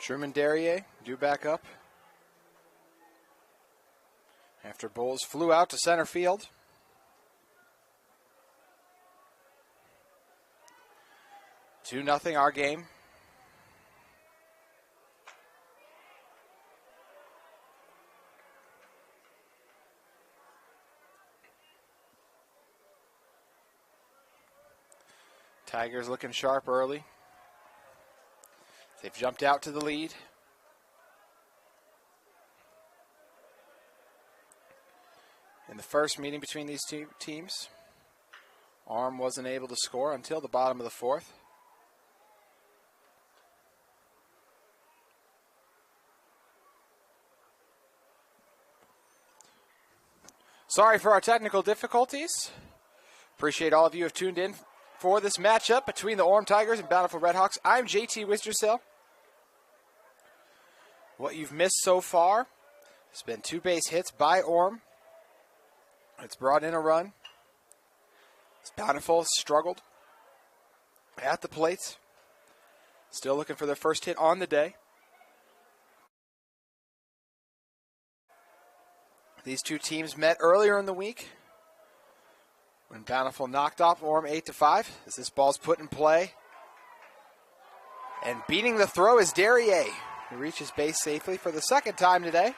Truman Derrier due back up after Bowles flew out to center field. Two nothing our game. Tigers looking sharp early. They've jumped out to the lead. In the first meeting between these two teams, Orem wasn't able to score until the bottom of the fourth. Sorry for our technical difficulties. Appreciate all of you who have tuned in for this matchup between the Orem Tigers and Bountiful Redhawks. I'm JT Wisdersill. What you've missed so far has been 2 base hits by Orem. It's brought in a run. Bountiful struggled at the plate. Still looking for their first hit on the day. These two teams met earlier in the week when Bountiful knocked off Orem 8-5. As this ball's put in play. And beating the throw is Derrier, who reaches base safely for the second time today.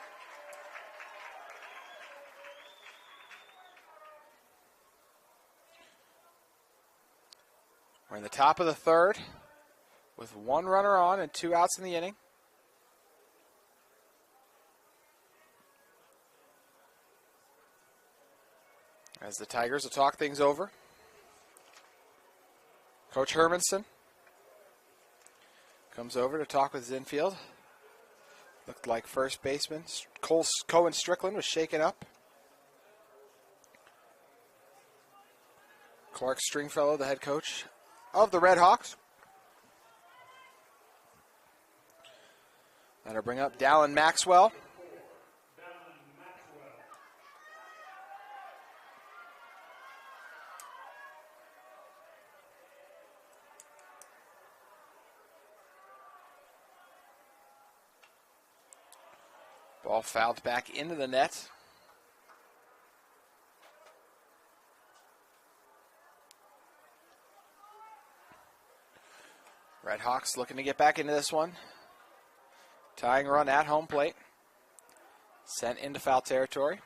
We're in the top of the third with 1 runner on and 2 outs in the inning. As the Tigers will talk things over. Coach Hermanson comes over to talk with his infield. Looked like first baseman Cohen Strickland was shaken up. Clark Stringfellow, the head coach of the Redhawks. That'll bring up Dallin Maxwell. Ball fouled back into the net. Redhawks looking to get back into this one. Tying run at home plate. Sent into foul territory.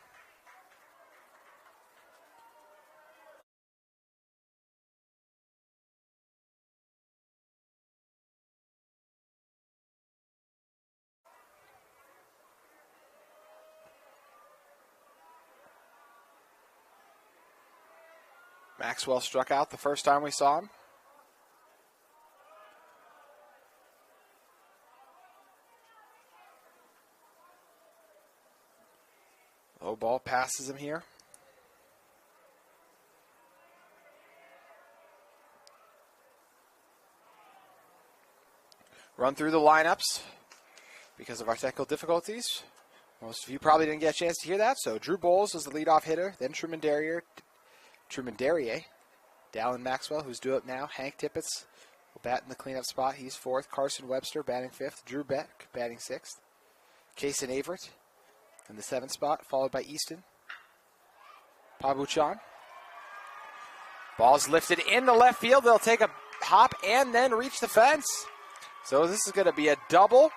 Maxwell struck out the first time we saw him. Low ball passes him here. Run through the lineups because of our technical difficulties. Most of you probably didn't get a chance to hear that. So Drew Bowles is the leadoff hitter, then Truman Derrier, Dallin Maxwell, who's due up now. Hank Tippett will bat in the cleanup spot. He's 4th. Carson Webster batting 5th. Drew Beck batting 6th. Kason Averett in the 7th spot, followed by Easton Pabuchan. Ball's lifted into left field. They'll take a hop and then reach the fence. So this is going to be a double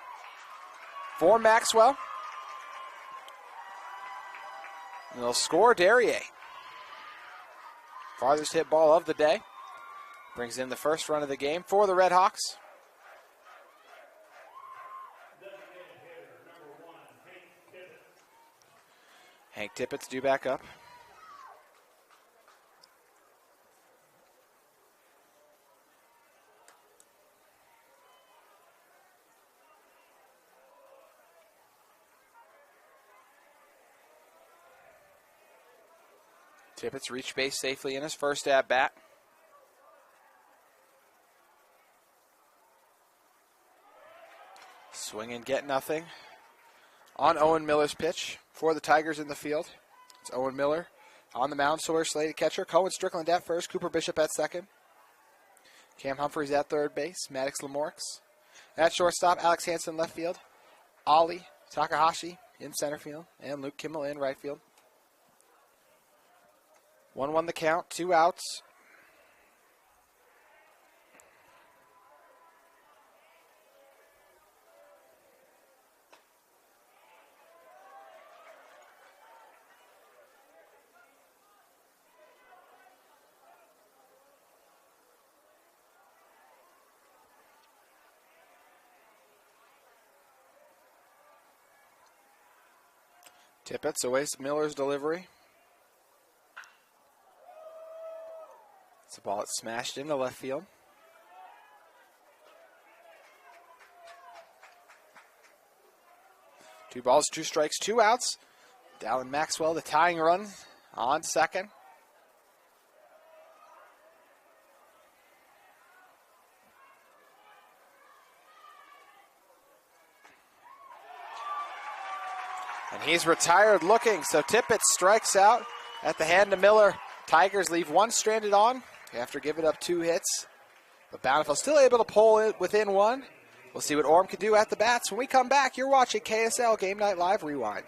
for Maxwell. And they'll score Derrier. Farthest hit ball of the day. Brings in the first run of the game for the Redhawks. Hank Tippett's due back up. Tippett's reached base safely in his first at-bat. Swing and get nothing on Owen Miller's pitch for the Tigers in the field. It's Owen Miller on the mound. Sawyer Slade at catcher. Cohen Strickland at first. Cooper Bishop at second. Cam Humphreys at third base. Maddox Lamorix At shortstop, Alex Hansen left field. Ollie Takahashi in center field. And Luke Kimmel in right field. 1-1 the count, 2 outs. Tippett awaits Miller's delivery. It's a ball that's smashed into left field. Two balls, 2 strikes, 2 outs. Dallin Maxwell, the tying run on second. And he's retired looking, so Tippett strikes out at the hand of Miller. Tigers leave 1 stranded on after giving up 2 hits. But Bountiful still able to pull it within 1. We'll see what Orem can do at the bats. When we come back, you're watching KSL Game Night Live Rewind.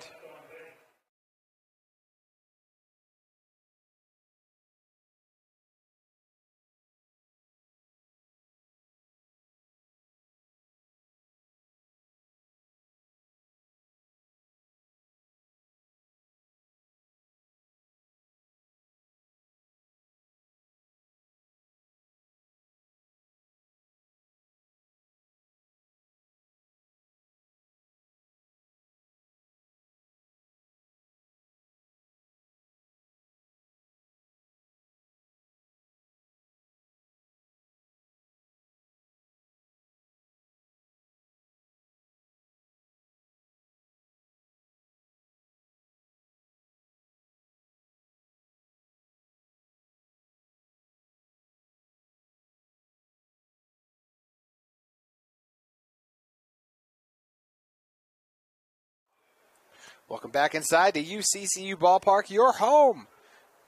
Welcome back inside the UCCU Ballpark, your home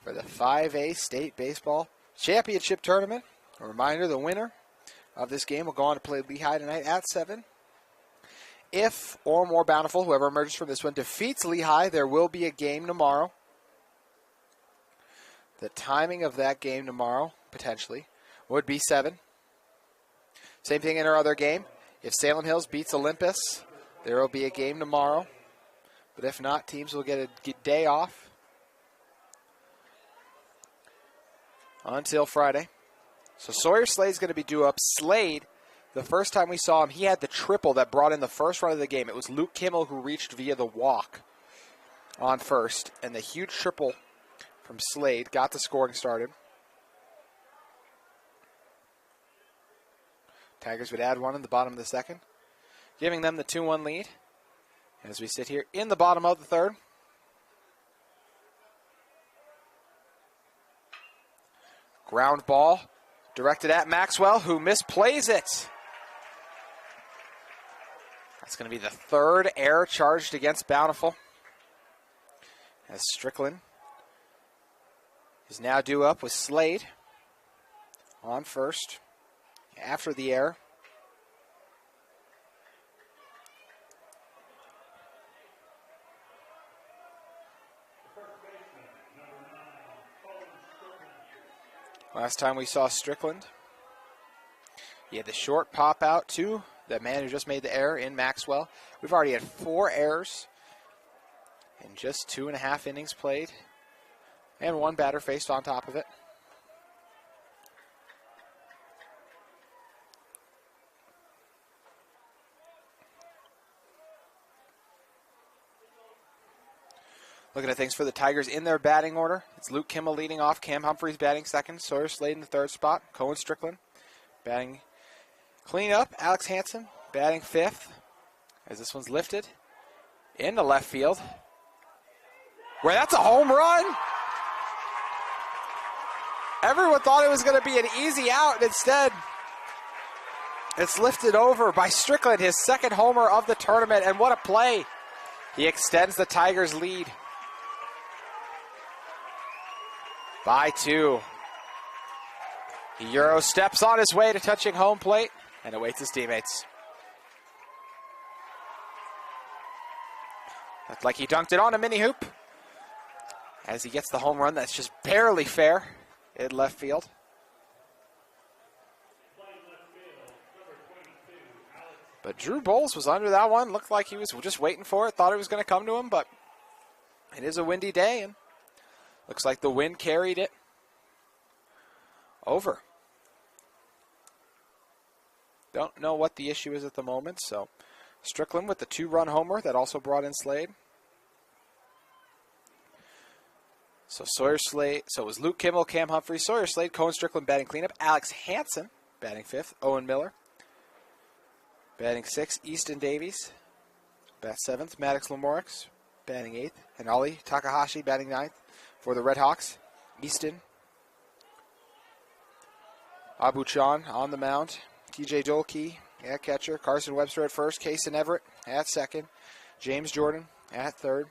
for the 5A State Baseball Championship Tournament. A reminder, the winner of this game will go on to play Lehigh tonight at 7. If Orem or Bountiful, whoever emerges from this one, defeats Lehigh, there will be a game tomorrow. The timing of that game tomorrow, potentially, would be 7. Same thing in our other game. If Salem Hills beats Olympus, there will be a game tomorrow. But if not, teams will get a day off until Friday. So Sawyer Slade's going to be due up. Slade, the first time we saw him, he had the triple that brought in the first run of the game. It was Luke Kimmel who reached via the walk on first. And the huge triple from Slade got the scoring started. Tigers would add 1 in the bottom of the second, giving them the 2-1 lead. As we sit here in the bottom of the third. Ground ball directed at Maxwell, who misplays it. That's going to be the 3rd error charged against Bountiful. As Strickland is now due up with Slade on first after the error. Last time we saw Strickland, he had the short pop out to the man who just made the error in Maxwell. We've already had 4 errors in just 2.5 innings played, and 1 batter faced on top of it. Looking at things for the Tigers in their batting order. It's Luke Kimmel leading off. Cam Humphreys batting second. Sawyer Slade in the 3rd spot. Cohen Strickland batting cleanup. Alex Hansen batting 5th. As this one's lifted into left field. Where that's a home run. Everyone thought it was going to be an easy out. And instead, it's lifted over by Strickland, his 2nd homer of the tournament. And what a play. He extends the Tigers' lead by 2. He Euro steps on his way to touching home plate and awaits his teammates. Looked like he dunked it on a mini hoop as he gets the home run that's just barely fair in left field. But Drew Bowles was under that one. Looked like he was just waiting for it. Thought it was going to come to him, but it is a windy day, and looks like the wind carried it over. Don't know what the issue is at the moment, so Strickland with the 2-run homer that also brought in Slade. So Sawyer Slade, so it was Luke Kimmel, Cam Humphrey, Sawyer Slade, Cohen Strickland batting cleanup, Alex Hansen batting 5th, Owen Miller batting 6th, Easton Davies bat 7th, Maddox Lamorix batting 8th, and Ollie Takahashi batting 9th for the Redhawks. Easton, Abu Chan on the mound, TJ Dolkey at catcher, Carson Webster at first, Kason Everett at second, James Jordan at third,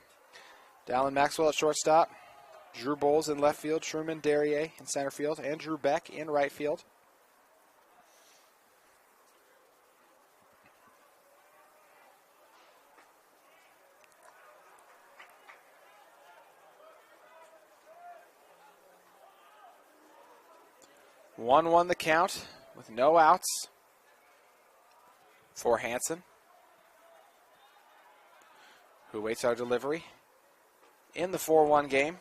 Dallin Maxwell at shortstop, Drew Bowles in left field, Truman Derrier in center field, and Drew Beck in right field. One the count with no outs for Hansen, who waits our delivery in the 4-1 game.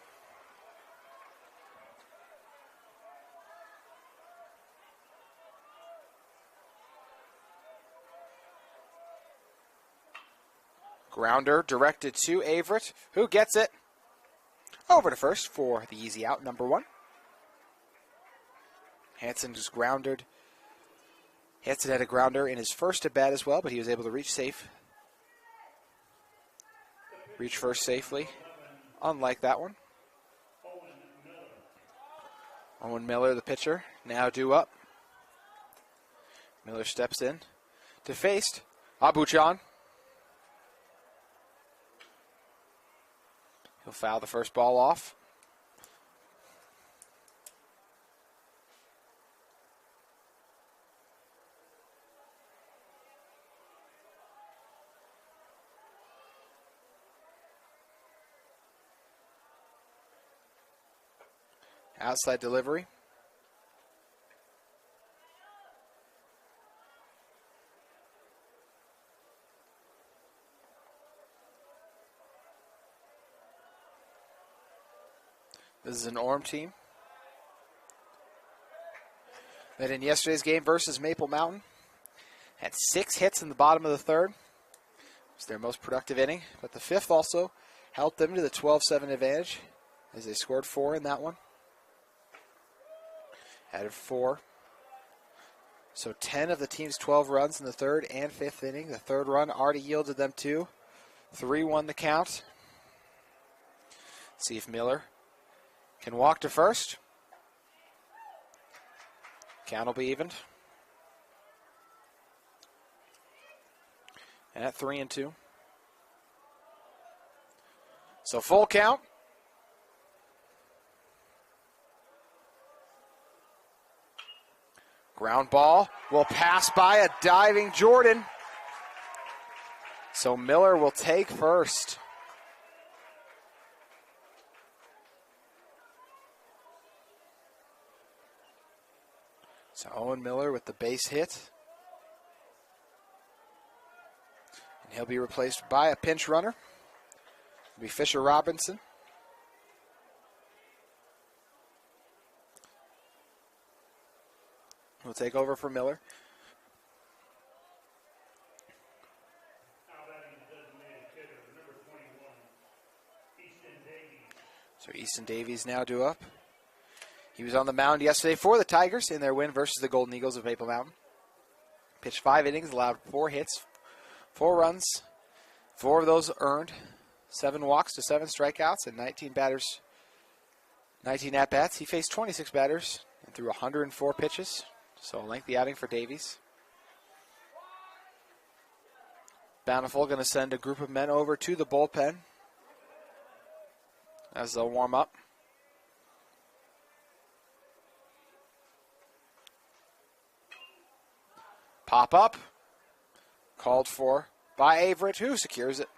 Grounder directed to Averett, who gets it over to first for the easy out, number 1. Hansen just grounded. Hansen had a grounder in his first at bat as well, but he was able to reach first safely, unlike that one. Owen Miller, the pitcher, now due up. Miller steps in to face Abu Chan. He'll foul the first ball off. Outside delivery. This is an Orem team that in yesterday's game versus Maple Mountain had 6 hits in the bottom of the third. It was their most productive inning, but the 5th also helped them to the 12-7 advantage as they scored 4 in that one. Added 4. So 10 of the team's 12 runs in the 3rd and 5th inning. The 3rd run already yielded them 2. 3-1 the count. See if Miller can walk to first. Count will be evened. And at 3-2. So full count. Ground ball will pass by a diving Jordan. So Miller will take first. So Owen Miller with the base hit. And he'll be replaced by a pinch runner. It'll be Fisher Robinson. Will take over for Miller. So Easton Davies now due up. He was on the mound yesterday for the Tigers in their win versus the Golden Eagles of Maple Mountain. Pitched 5 innings, allowed 4 hits, 4 runs, 4 of those earned, 7 walks to 7 strikeouts, and 19 at-bats. He faced 26 batters and threw 104 pitches. So a lengthy outing for Davies. Bountiful going to send a group of men over to the bullpen as they'll warm up. Pop up. Called for by Averett, who secures it.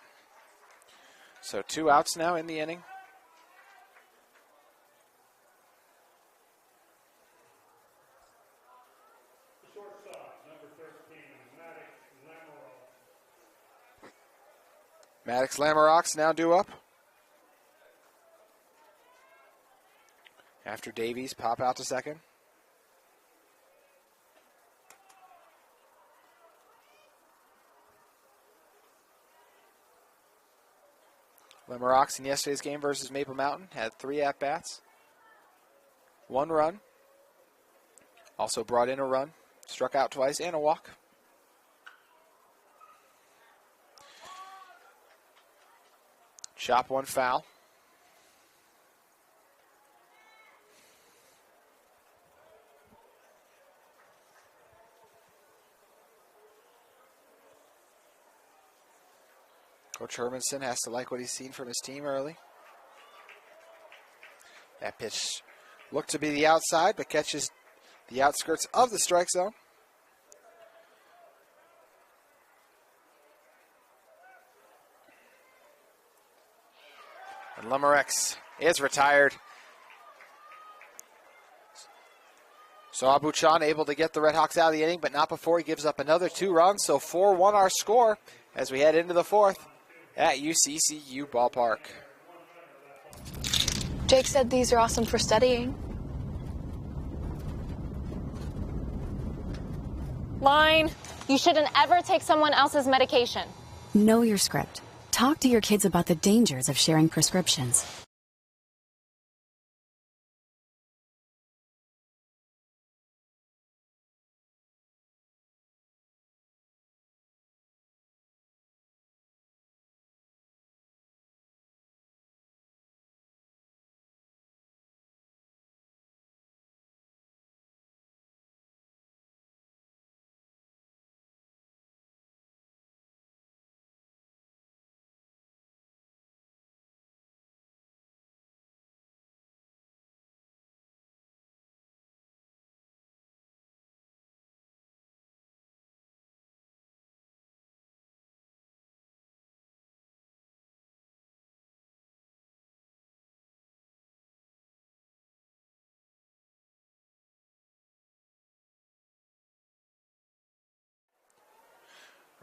So 2 outs now in the inning. Maddox Lamarocks now due up. After Davies pop out to second. Lamarocks in yesterday's game versus Maple Mountain had 3 at-bats, 1 run, also brought in a run, struck out twice, and a walk. Chop 1 foul. Coach Hermanson has to like what he's seen from his team early. That pitch looked to be the outside, but catches the outskirts of the strike zone. And Lamarx is retired. So Abuchan able to get the Redhawks out of the inning, but not before he gives up another 2 runs. So 4-1 our score as we head into the 4th at UCCU Ballpark. Jake said these are awesome for studying. Line, you shouldn't ever take someone else's medication. Know your script. Talk to your kids about the dangers of sharing prescriptions.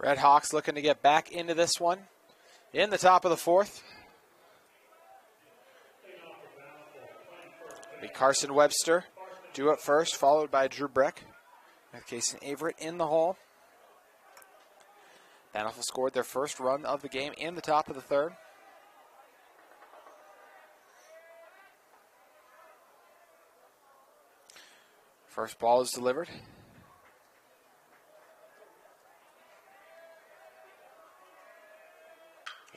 Redhawks looking to get back into this one in the top of the 4th. Be Carson Webster due up first, followed by Drew Breck. With Kason Averett in the hole. Bountiful scored their first run of the game in the top of the 3rd. First ball is delivered.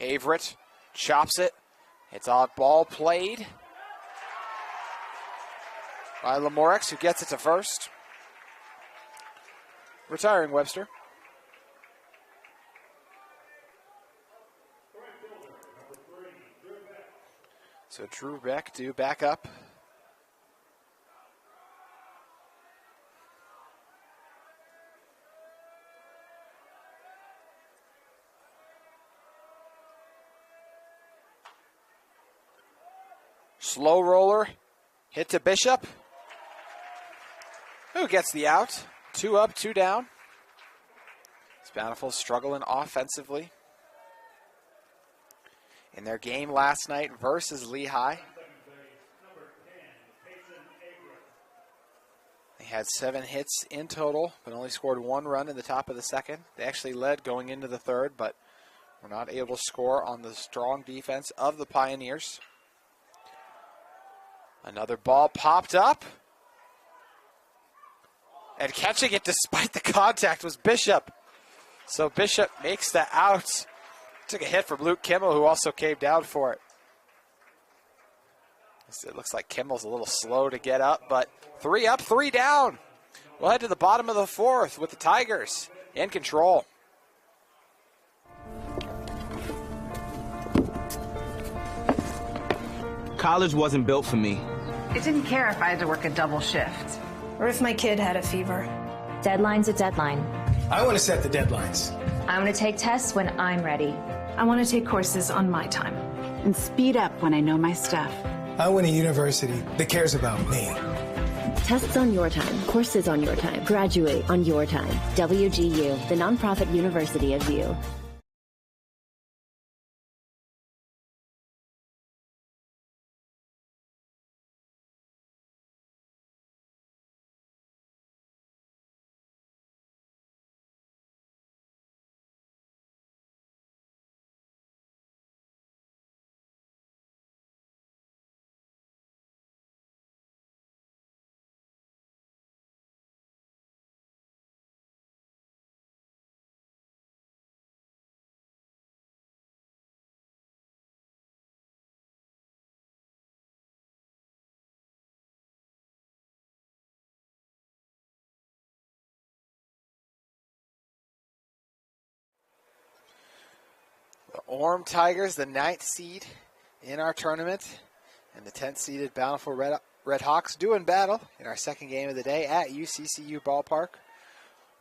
Averett chops it. It's odd ball played by Lamorex, who gets it to first. Retiring Webster. So Drew Beck due back up. Slow roller, hit to Bishop, who gets the out. 2 up, 2 down. It's Bountiful struggling offensively in their game last night versus Lehigh. They had 7 hits in total, but only scored 1 run in the top of the 2nd. They actually led going into the 3rd, but were not able to score on the strong defense of the Pioneers. Another ball popped up. And catching it despite the contact was Bishop. So Bishop makes the out. Took a hit from Luke Kimmel, who also came down for it. It looks like Kimmel's a little slow to get up, but 3 up, 3 down. We'll head to the bottom of the 4th with the Tigers in control. College wasn't built for me. I didn't care if I had to work a double shift. Or if my kid had a fever. Deadline's a deadline. I want to set the deadlines. I want to take tests when I'm ready. I want to take courses on my time. and speed up when I know my stuff. I want a university that cares about me. Tests on your time, courses on your time, graduate on your time. WGU, the nonprofit university of you. The Orem Tigers, the 9th seed in our tournament, and the 10th seeded Bountiful Redhawks doing battle in our second game of the day at UCCU Ballpark.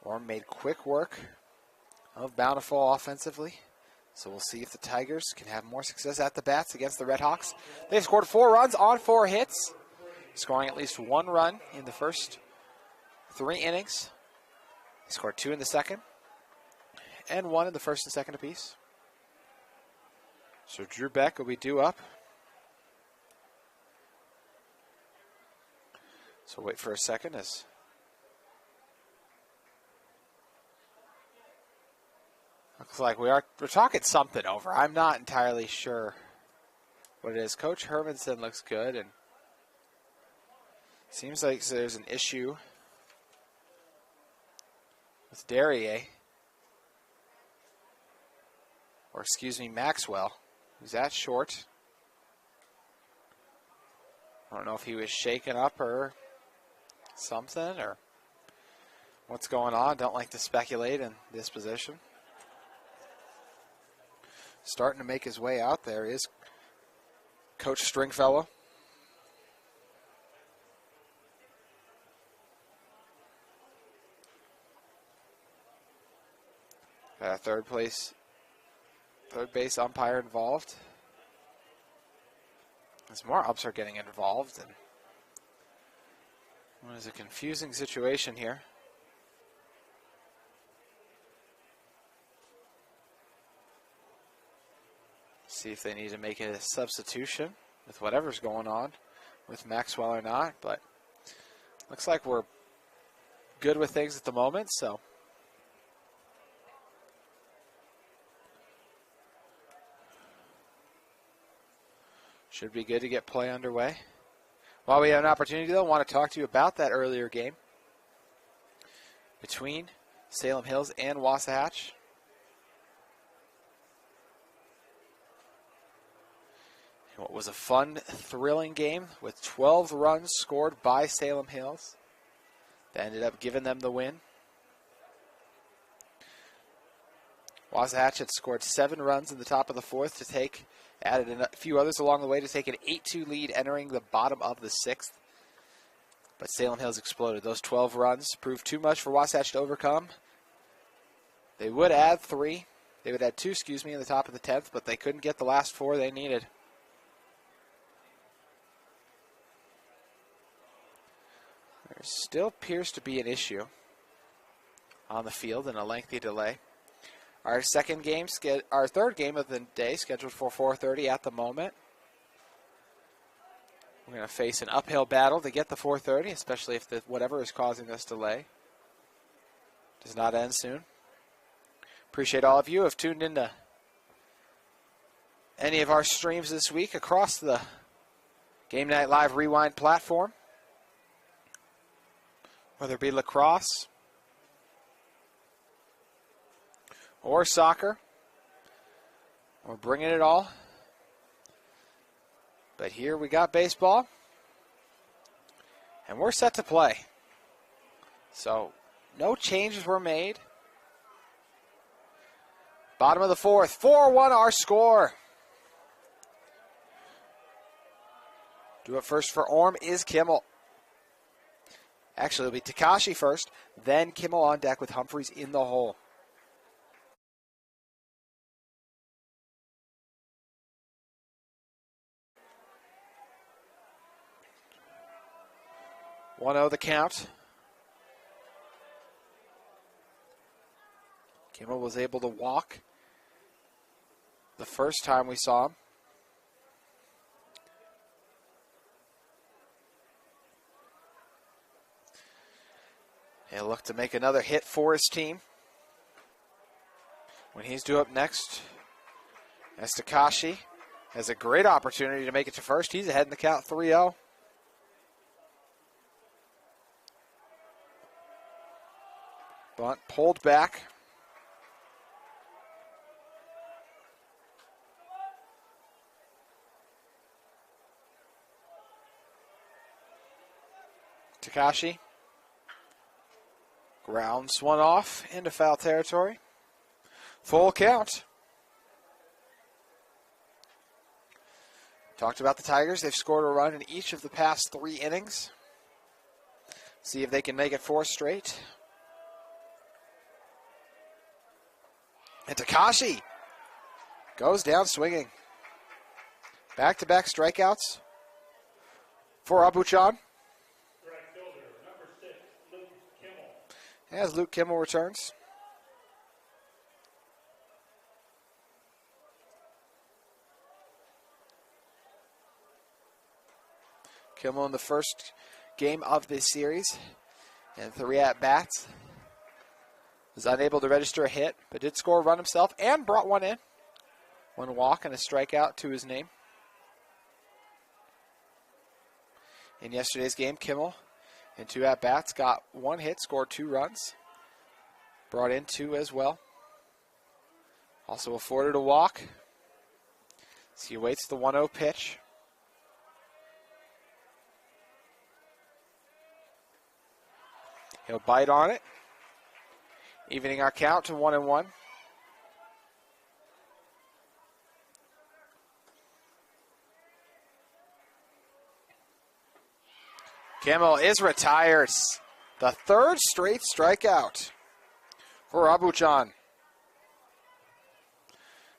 Orem made quick work of Bountiful offensively, so we'll see if the Tigers can have more success at the bats against the Redhawks. They've scored 4 runs on 4 hits, scoring at least 1 run in the first 3 innings. They scored 2 in the second, and 1 in the first and second apiece. So Drew Beck will be due up. So wait for a second as looks like we're talking something over. I'm not entirely sure what it is. Coach Hermanson looks good, and seems like there's an issue with Derrier, or excuse me, Maxwell, who's at short. I don't know if he was shaken up or something, or what's going on. Don't like to speculate in this position. Starting to make his way out there is Coach Stringfellow. Got a third base umpire involved. As more ups are getting involved, and it was a confusing situation here. See if they need to make a substitution with whatever's going on with Maxwell or not, but looks like we're good with things at the moment, so should be good to get play underway. While we have an opportunity, though, I want to talk to you about that earlier game between Salem Hills and Wasatch. What was a fun, thrilling game with 12 runs scored by Salem Hills that ended up giving them the win. Wasatch had scored 7 runs in the top of the 4th to take, added a few others along the way to take an 8-2 lead entering the bottom of the 6th. But Salem Hills exploded. Those 12 runs proved too much for Wasatch to overcome. They would add 2, in the top of the 10th, but they couldn't get the last 4 they needed. There still appears to be an issue on the field and a lengthy delay. Our third game of the day, scheduled for 4:30 at the moment. We're going to face an uphill battle to get the 4:30, especially if whatever is causing this delay does not end soon. Appreciate all of you who have tuned into any of our streams this week across the Game Night Live Rewind platform. Whether it be lacrosse or soccer, we're bringing it all. But here we got baseball, and we're set to play. So no changes were made. Bottom of the 4th, 4-1 our score. Do it first for Orem is Kimmel. Actually, it'll be Takashi first, then Kimmel on deck with Humphreys in the hole. 1-0 the count. Kimmel was able to walk the first time we saw him. He'll look to make another hit for his team. When he's due up next, as Takashi has a great opportunity to make it to first. He's ahead in the count 3-0. Bunt pulled back. Takashi grounds one off into foul territory. Full count. Talked about the Tigers. They've scored a run in each of the past 3 innings. See if they can make it 4 straight. And Takashi goes down swinging. Back-to-back strikeouts for Abuchan. As Luke Kimmel returns. Kimmel in the first game of this series and 3 at-bats. Was unable to register a hit, but did score a run himself and brought one in. 1 walk and a strikeout to his name. In yesterday's game, Kimmel in 2 at-bats got 1 hit, scored 2 runs. Brought in 2 as well. Also afforded a walk. So he awaits the 1-0 pitch. He'll bite on it, evening our count to 1-1. Kimmel is retired. The 3rd straight strikeout for Abuchan.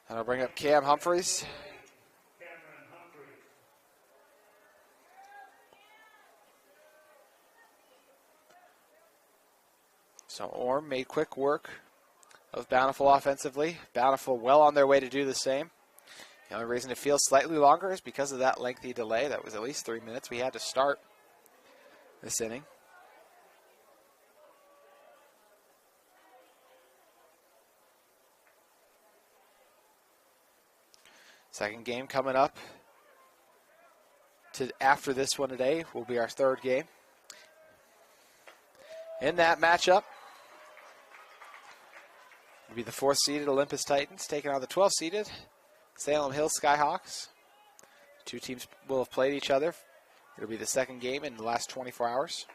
That'll bring up Cam Humphreys. So Orem made quick work of Bountiful offensively. Bountiful well on their way to do the same. The only reason it feels slightly longer is because of that lengthy delay. That was at least 3 minutes we had to start this inning. Second game coming up after this one today will be our 3rd game. In that matchup will be the 4th seeded Olympus Titans taking on the 12th seeded Salem Hills Skyhawks. 2 teams will have played each other. It'll be the 2nd game in the last 24 hours.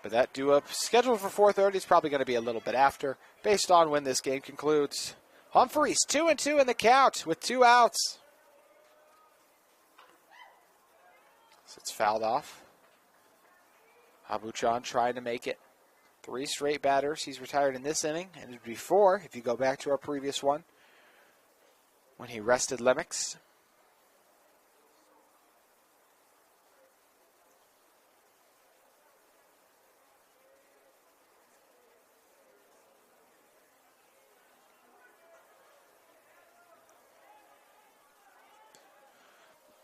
But that due up scheduled for 4:30 is probably going to be a little bit after, based on when this game concludes. Humphreys 2-2 in the count with 2 outs. So it's fouled off. Abuchan trying to make it 3 straight batters. He's retired in this inning, and it'd be 4 if you go back to our previous one when he rested Lemix.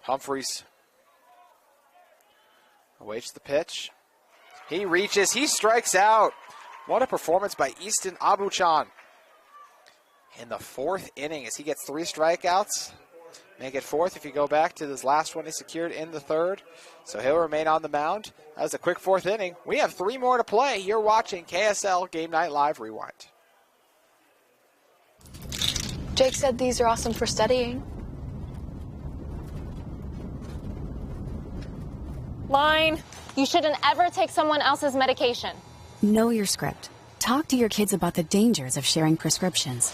Humphreys awaits the pitch. He reaches, he strikes out. What a performance by Easton Abuchan in the 4th inning as he gets 3 strikeouts. Make it 4th if you go back to this last one he secured in the 3rd. So he'll remain on the mound. That was a quick 4th inning. We have 3 more to play. You're watching KSL Game Night Live Rewind. Jake said these are awesome for studying. Line. You shouldn't ever take someone else's medication. Know your script. Talk to your kids about the dangers of sharing prescriptions.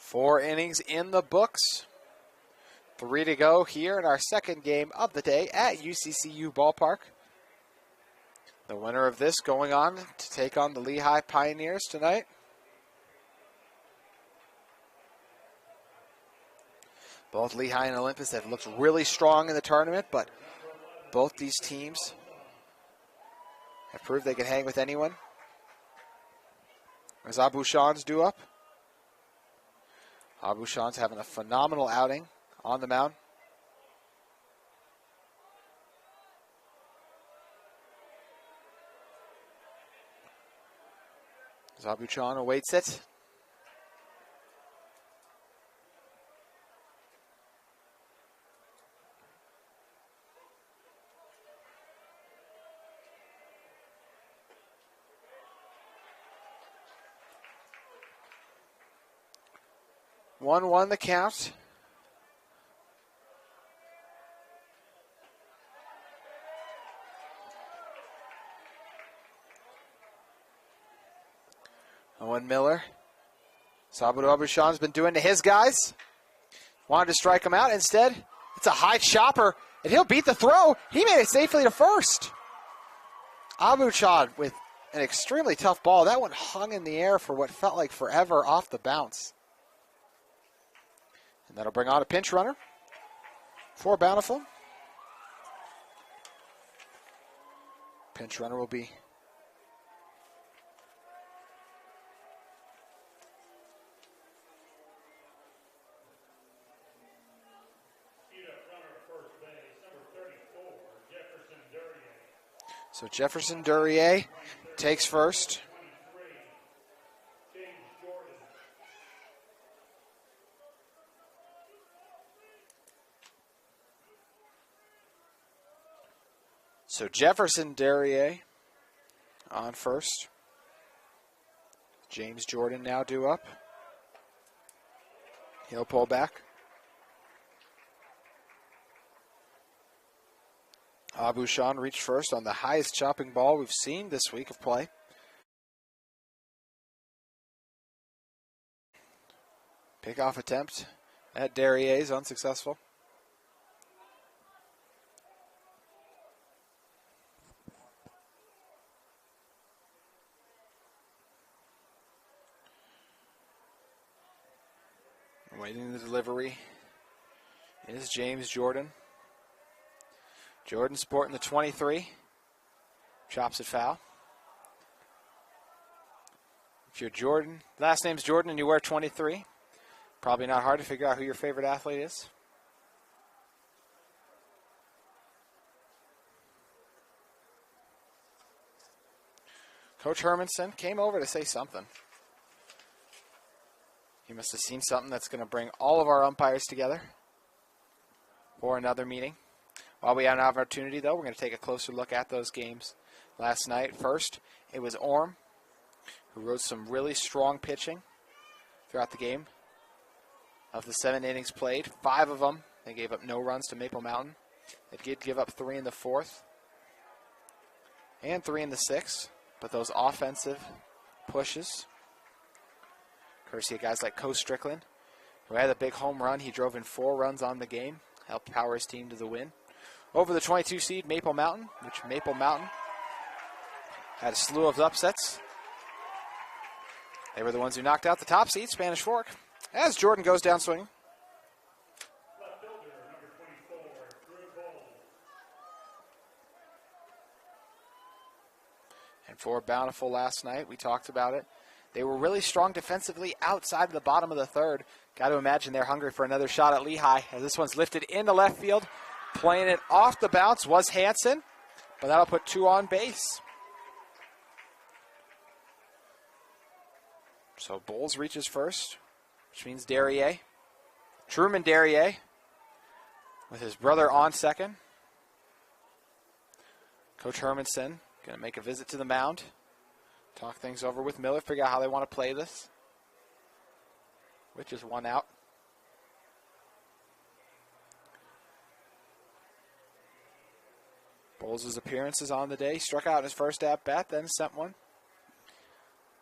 4 innings in the books. 3 to go here in our second game of the day at UCCU Ballpark. The winner of this going on to take on the Lehigh Pioneers tonight. Both Lehigh and Olympus have looked really strong in the tournament, but both these teams have proved they can hang with anyone. As Abushan's due up. Abushan's having a phenomenal outing on the mound. Zabuchan awaits it. One the count. Owen Miller. Sabudu Abushan's been doing to his guys. Wanted to strike him out. Instead, it's a high chopper, and he'll beat the throw. He made it safely to first. Abushan with an extremely tough ball. That one hung in the air for what felt like forever off the bounce. And that'll bring on a pinch runner for Bountiful. Pinch runner will be so Jefferson Duryea takes first. So Jefferson Duryea on first. James Jordan now due up. He'll pull back. Abushan reached first on the highest chopping ball we've seen this week of play. Pickoff attempt at Duryea is unsuccessful. Waiting the delivery is James Jordan. Jordan sporting the 23. Chops it foul. If you're Jordan, last name's Jordan and you wear 23, probably not hard to figure out who your favorite athlete is. Coach Hermanson came over to say something. He must have seen something that's going to bring all of our umpires together for another meeting. While we have an opportunity, though, we're going to take a closer look at those games last night. First, it was Orem, who rode some really strong pitching throughout the game. Of the 7 innings played, 5 of them, they gave up no runs to Maple Mountain. They did give up 3 in the 4th and 3 in the 6th, but those offensive pushes, courtesy of guys like Co Strickland, who had a big home run. He drove in 4 runs on the game, helped power his team to the win. Over the 22 seed Maple Mountain, which Maple Mountain had a slew of upsets. They were the ones who knocked out the top seed, Spanish Fork, as Jordan goes down swinging. And for Bountiful last night, we talked about it. They were really strong defensively outside of the bottom of the 3rd. Got to imagine they're hungry for another shot at Lehigh, as this one's lifted into left field. Playing it off the bounce was Hansen, but that'll put 2 on base. So Bowles reaches first, which means Duryea. Truman Duryea with his brother on second. Coach Hermanson going to make a visit to the mound. Talk things over with Miller, figure out how they want to play this. Which is 1 out. Bowles' appearances on the day. Struck out in his first at-bat, then sent one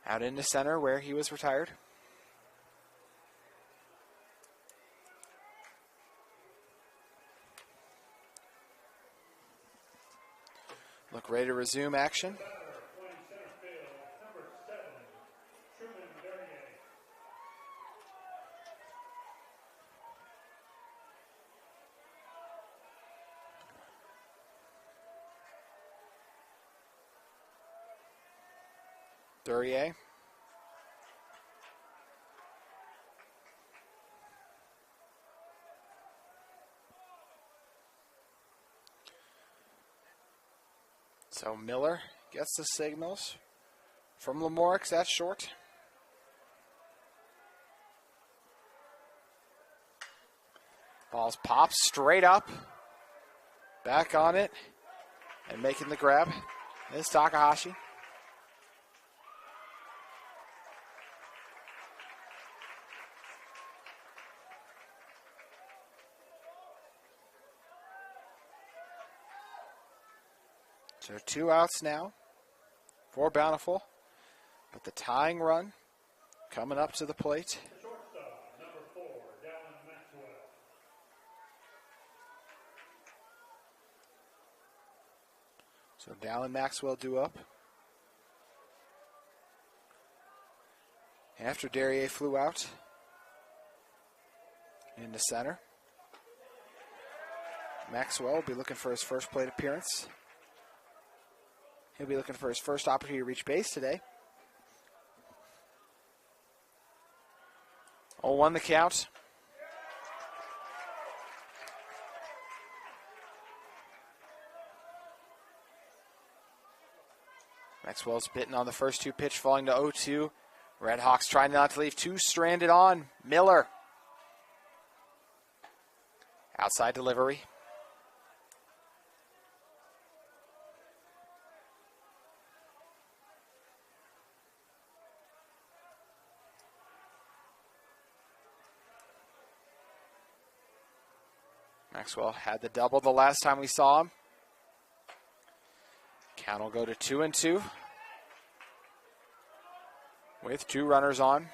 out into center where he was retired. Look ready to resume action. Duryea. So Miller gets the signals from Lamorix. That's short. Ball's popped straight up. Back on it. And making the grab is Takahashi. So 2 outs now for Bountiful. But the tying run coming up to the plate. So Dallin Maxwell due up. After Derrier flew out into center. Maxwell will be looking for his first plate appearance. He'll be looking for his first opportunity to reach base today. 0-1 the count. Maxwell's bitten on the first 2 pitch, falling to 0-2. Redhawks trying not to leave 2 stranded on. Miller. Outside delivery. Maxwell had the double the last time we saw him. Count will go to 2-2 with 2 runners on.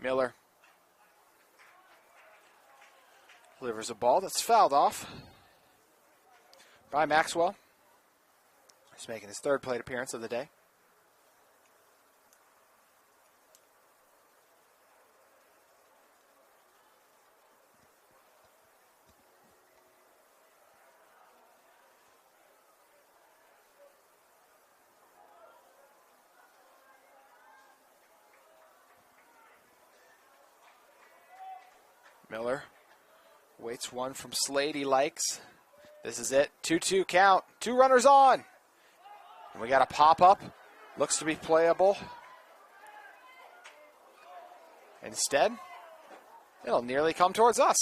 Miller delivers a ball that's fouled off by Maxwell. He's making his 3rd plate appearance of the day. Miller waits one from Slade he likes. This is it. 2-2 count. 2 runners on. And we got a pop-up. Looks to be playable. Instead, it'll nearly come towards us.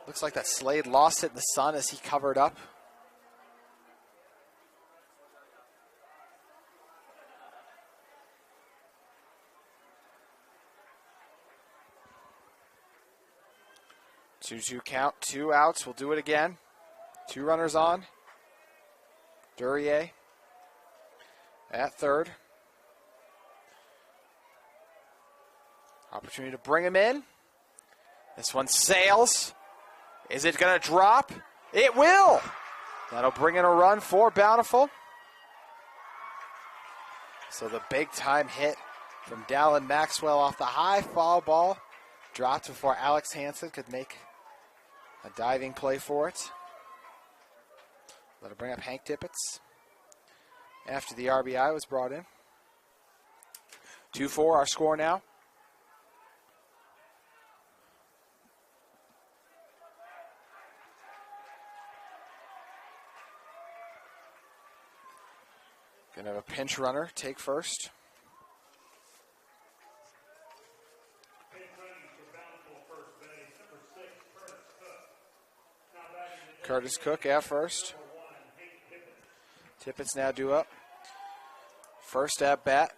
Looks like that Slade lost it in the sun as he covered up. Two count, 2 outs. We'll do it again. 2 runners on. Duryea at 3rd. Opportunity to bring him in. This one sails. Is it going to drop? It will. That'll bring in a run for Bountiful. So the big time hit from Dallin Maxwell off the high foul ball. Dropped before Alex Hansen could make a diving play for it. That'll bring up Hank Tippett after the RBI was brought in. 2-4 our score now. Gonna have a pinch runner take first. Curtis Cook at first. Tippett's now due up. First at bat.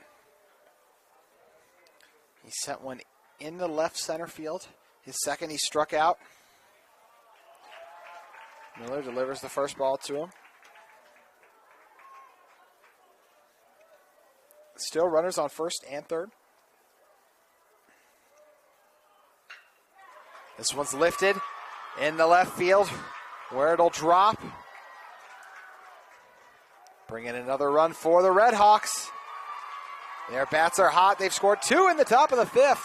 He sent one in the left center field. His second he struck out. Miller delivers the first ball to him. Still runners on first and third. This one's lifted in the left field where it'll drop. Bringing another run for the Redhawks. Their bats are hot. They've scored 2 in the top of the 5th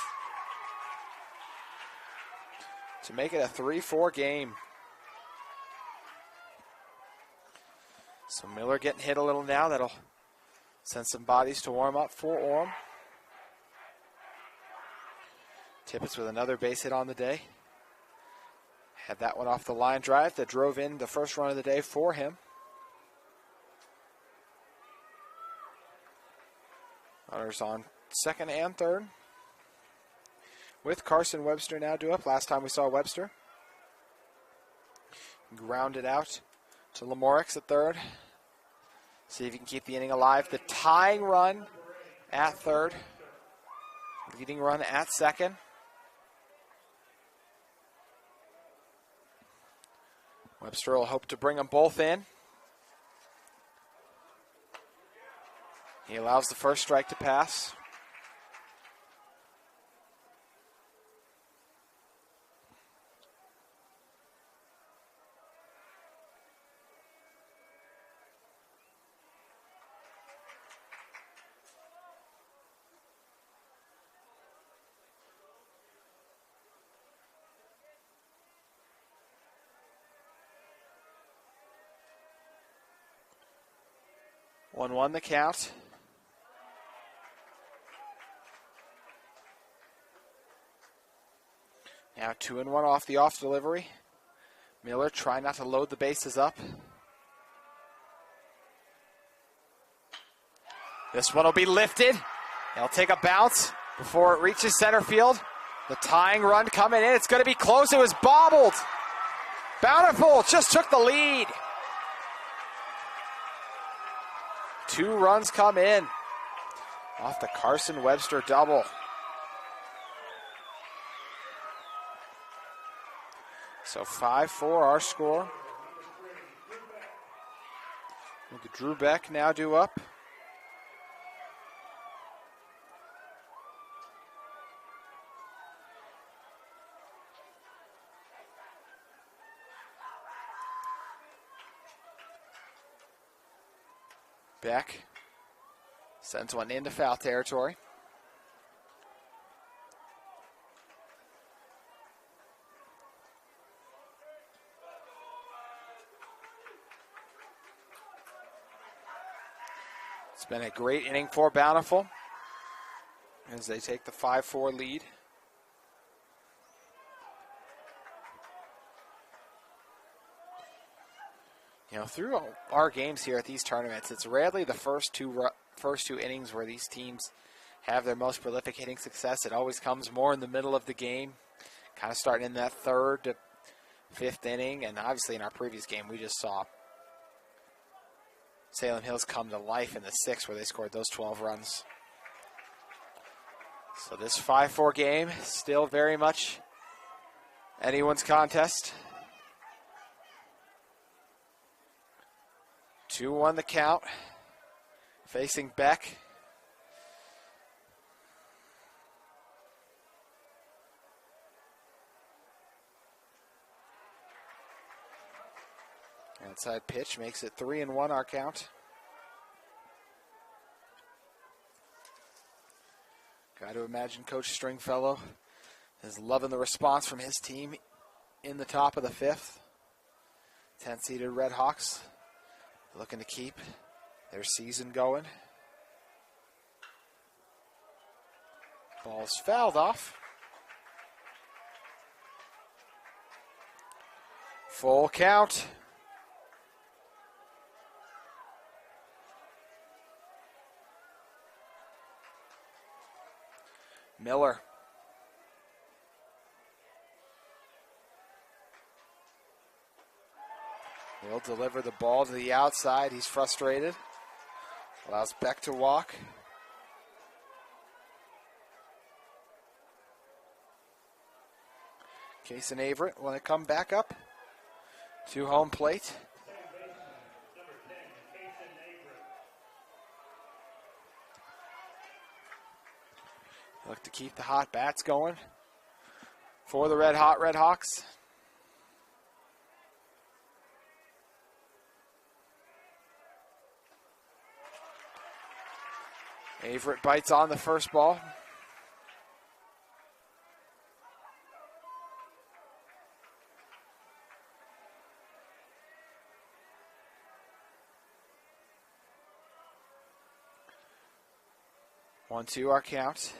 to make it a 3-4 game. So Miller getting hit a little now. That'll send some bodies to warm up for Orem. Tippett with another base hit on the day. Had that one off the line drive that drove in the first run of the day for him. Runners on second and third. With Carson Webster now due up. Last time we saw Webster. Grounded out to Lamorix at third. See if he can keep the inning alive. The tying run at third. Leading run at second. Webster will hope to bring them both in. He allows the first strike to pass. One the count. Now 2-1 off the off delivery. Miller trying not to load the bases up. This one will be lifted. It'll take a bounce before it reaches center field. The tying run coming in. It's going to be close. It was bobbled. Bountiful just took the lead. 2 runs come in off the Carson Webster double. So 5-4 our score. With the Drew Beck now due up. Beck sends one into foul territory. It's been a great inning for Bountiful as they take the 5-4 lead. You know, through our games here at these tournaments, it's rarely the first two innings where these teams have their most prolific hitting success. It always comes more in the middle of the game, kind of starting in that 3rd to 5th inning. And obviously in our previous game, we just saw Salem Hills come to life in the 6th where they scored those 12 runs. So this 5-4 game is still very much anyone's contest. 2-1 the count. Facing Beck. Outside pitch makes it 3-1 our count. Got to imagine Coach Stringfellow is loving the response from his team in the top of the 5th. 10-seeded Redhawks looking to keep their season going. Ball's fouled off. Full count. Miller. He'll deliver the ball to the outside. He's frustrated. Allows Beck to walk. Case and Averett want to come back up to home plate. Look to keep the hot bats going for the Redhawks. Averett bites on the first ball. One, two, our count.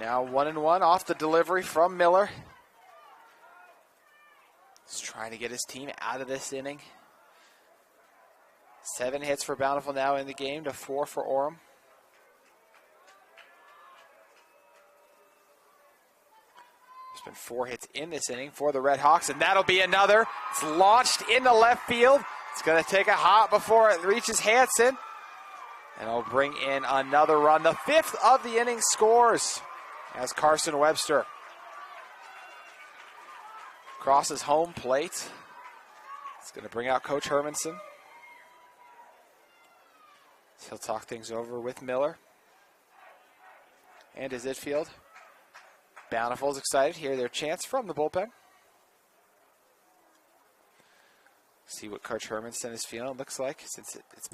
Now 1-1 off the delivery from Miller. He's trying to get his team out of this inning. 7 hits for Bountiful now in the game to 4 for Orem. There's been 4 hits in this inning for the Redhawks, and that'll be another. It's launched into left field. It's going to take a hop before it reaches Hansen. And it'll bring in another run. The 5th of the inning scores as Carson Webster crosses home plate. It's going to bring out Coach Hermanson. He'll talk things over with Miller and his infield. Bountiful's excited. Hear their chants from the bullpen. See what Coach Hermanson is feeling. Looks like since it's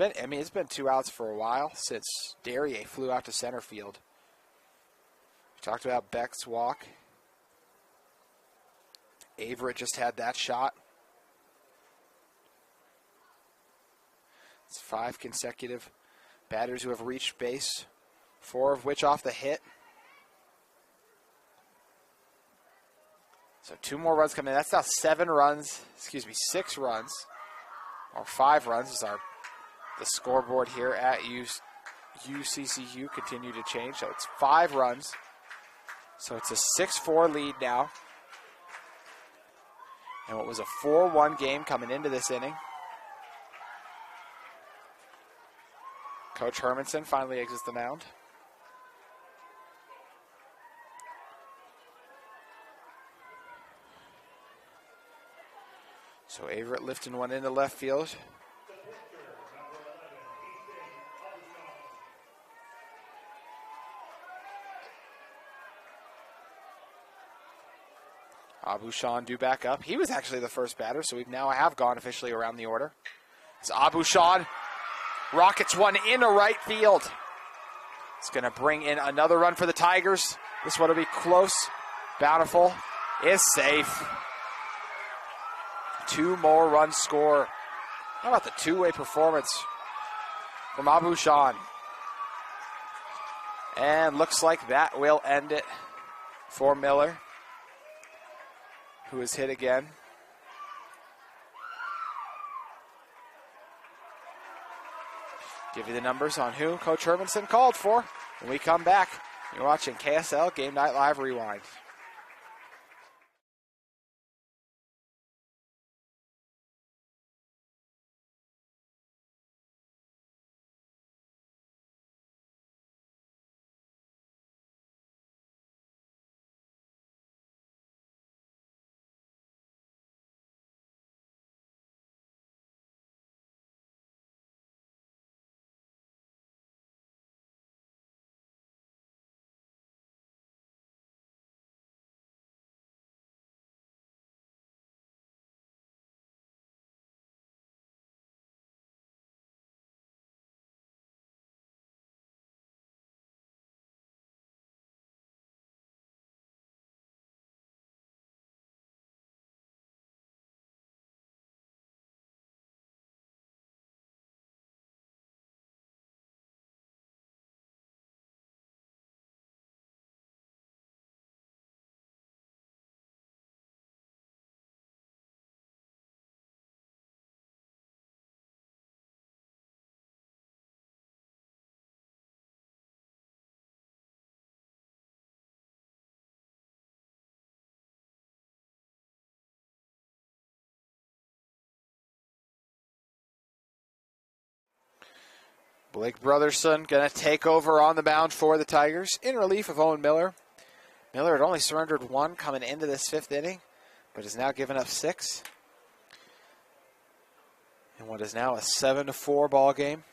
been 2 outs for a while since Darrier flew out to center field. We talked about Beck's walk. Averett just had that shot. It's 5 consecutive batters who have reached base, 4 of which off the hit. So 2 more runs coming in. That's now 6 runs, or 5 runs is the scoreboard here at UCCU continue to change. So it's 5 runs. So it's a 6-4 lead now. And what was a 4-1 game coming into this inning. Coach Hermanson finally exits the mound. So Averett lifting one into left field. Abushan due back up. He was actually the first batter, so we now have gone officially around the order. It's Abushan. Rockets one into right field. It's going to bring in another run for the Tigers. This one will be close. Bountiful is safe. 2 more runs score. How about the two-way performance from Abushan? And looks like that will end it for Miller, who is hit again. Give you the numbers on who Coach Hermanson called for when we come back. You're watching KSL Game Night Live Rewind. Blake Brotherson going to take over on the mound for the Tigers in relief of Owen Miller. Miller had only surrendered 1 coming into this 5th inning, but has now given up 6. In what is now a 7-4 ball game.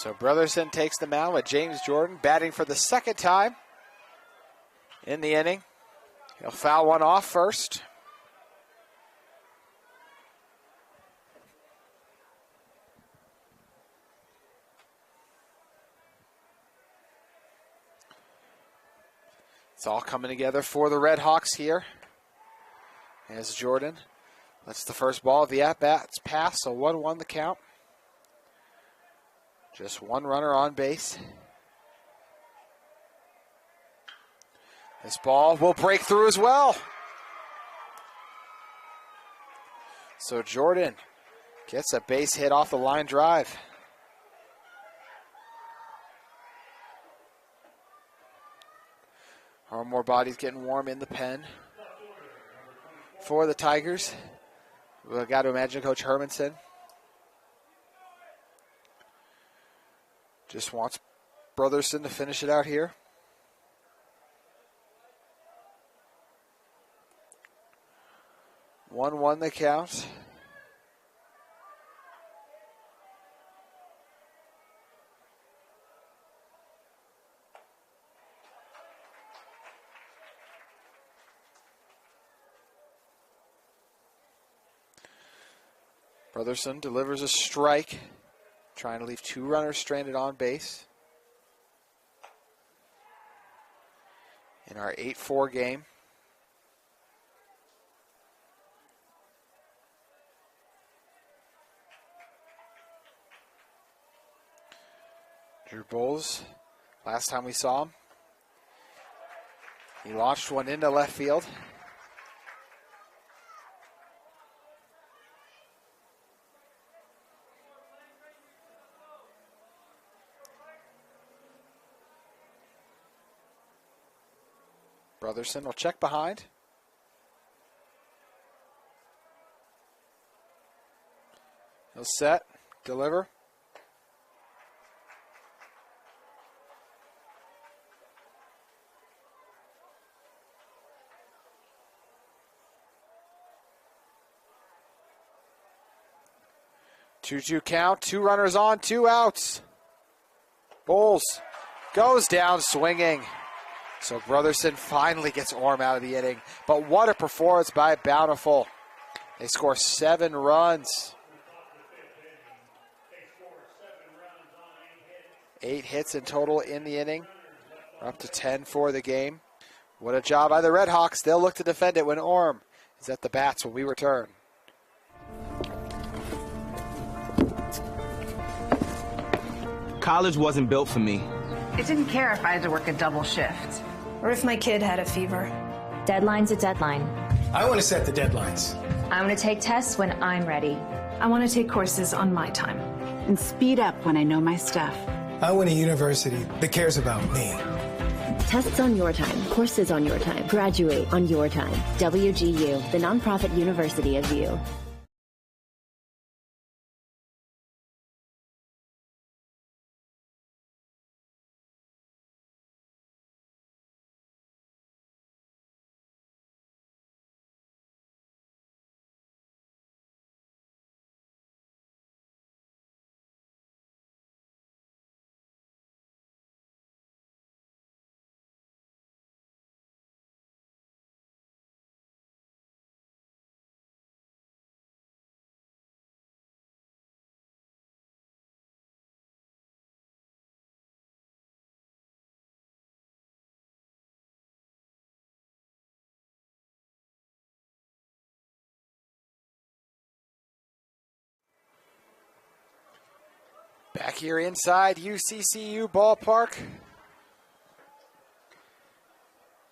So Brotherson takes the mound with James Jordan batting for the second time in the inning. He'll foul one off first. It's all coming together for the Redhawks here. As Jordan lets the first ball of the at-bats pass, so 1-1 the count. Just one runner on base. This ball will break through as well. So Jordan gets a base hit off the line drive. More bodies getting warm in the pen for the Tigers. We've got to imagine Coach Hermanson just wants Brotherson to finish it out here. One the count. Brotherson delivers a strike, trying to leave two runners stranded on base in our 8-4 game. Drew Bowles, last time we saw him, he launched one into left field. Brotherson will check behind. He'll set, deliver. Two count, two runners on, two outs. Bowles goes down swinging. So Brotherson finally gets Orem out of the inning. But what a performance by Bountiful. They score 7 runs. 8 hits in total in the inning. We're up to 10 for the game. What a job by the Redhawks. They'll look to defend it when Orem is at the bats when we return. College wasn't built for me. I didn't care if I had to work a double shift. Or if my kid had a fever. Deadline's a deadline. I want to set the deadlines. I want to take tests when I'm ready. I want to take courses on my time. And speed up when I know my stuff. I want a university that cares about me. Tests on your time, courses on your time, graduate on your time. WGU, the nonprofit university of you. Back here inside UCCU ballpark.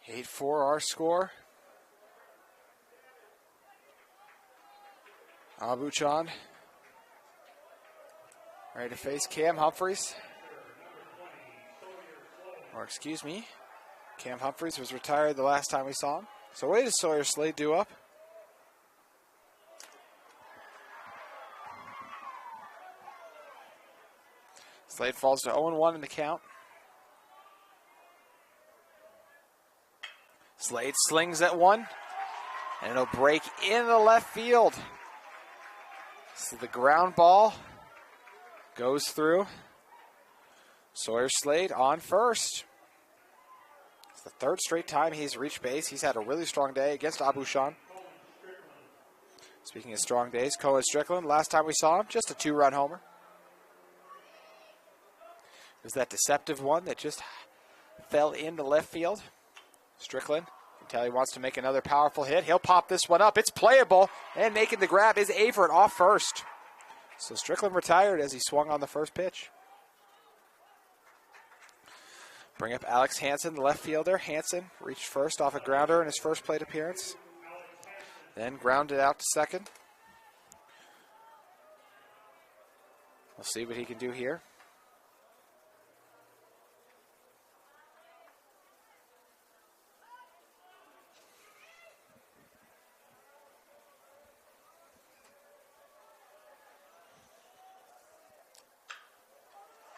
8-4 our score. Abuchan ready to face Cam Humphreys. Or excuse me, Cam Humphreys was retired the last time we saw him. So what does Sawyer Slade do up? Slade falls to 0-1 in the count. Slade slings at one, and it'll break in the left field. So the ground ball goes through. Sawyer Slade on first. It's the third straight time he's reached base. He's had a really strong day against Abushan. Speaking of strong days, Cohen Strickland, last time we saw him, just a 2-run homer. It was that deceptive one that just fell into left field. Strickland, you can tell he wants to make another powerful hit. He'll pop this one up. It's playable, and making the grab is Averett off first. So Strickland retired as he swung on the first pitch. Bring up Alex Hansen, the left fielder. Hansen reached first off a grounder in his first plate appearance. Then grounded out to second. We'll see what he can do here.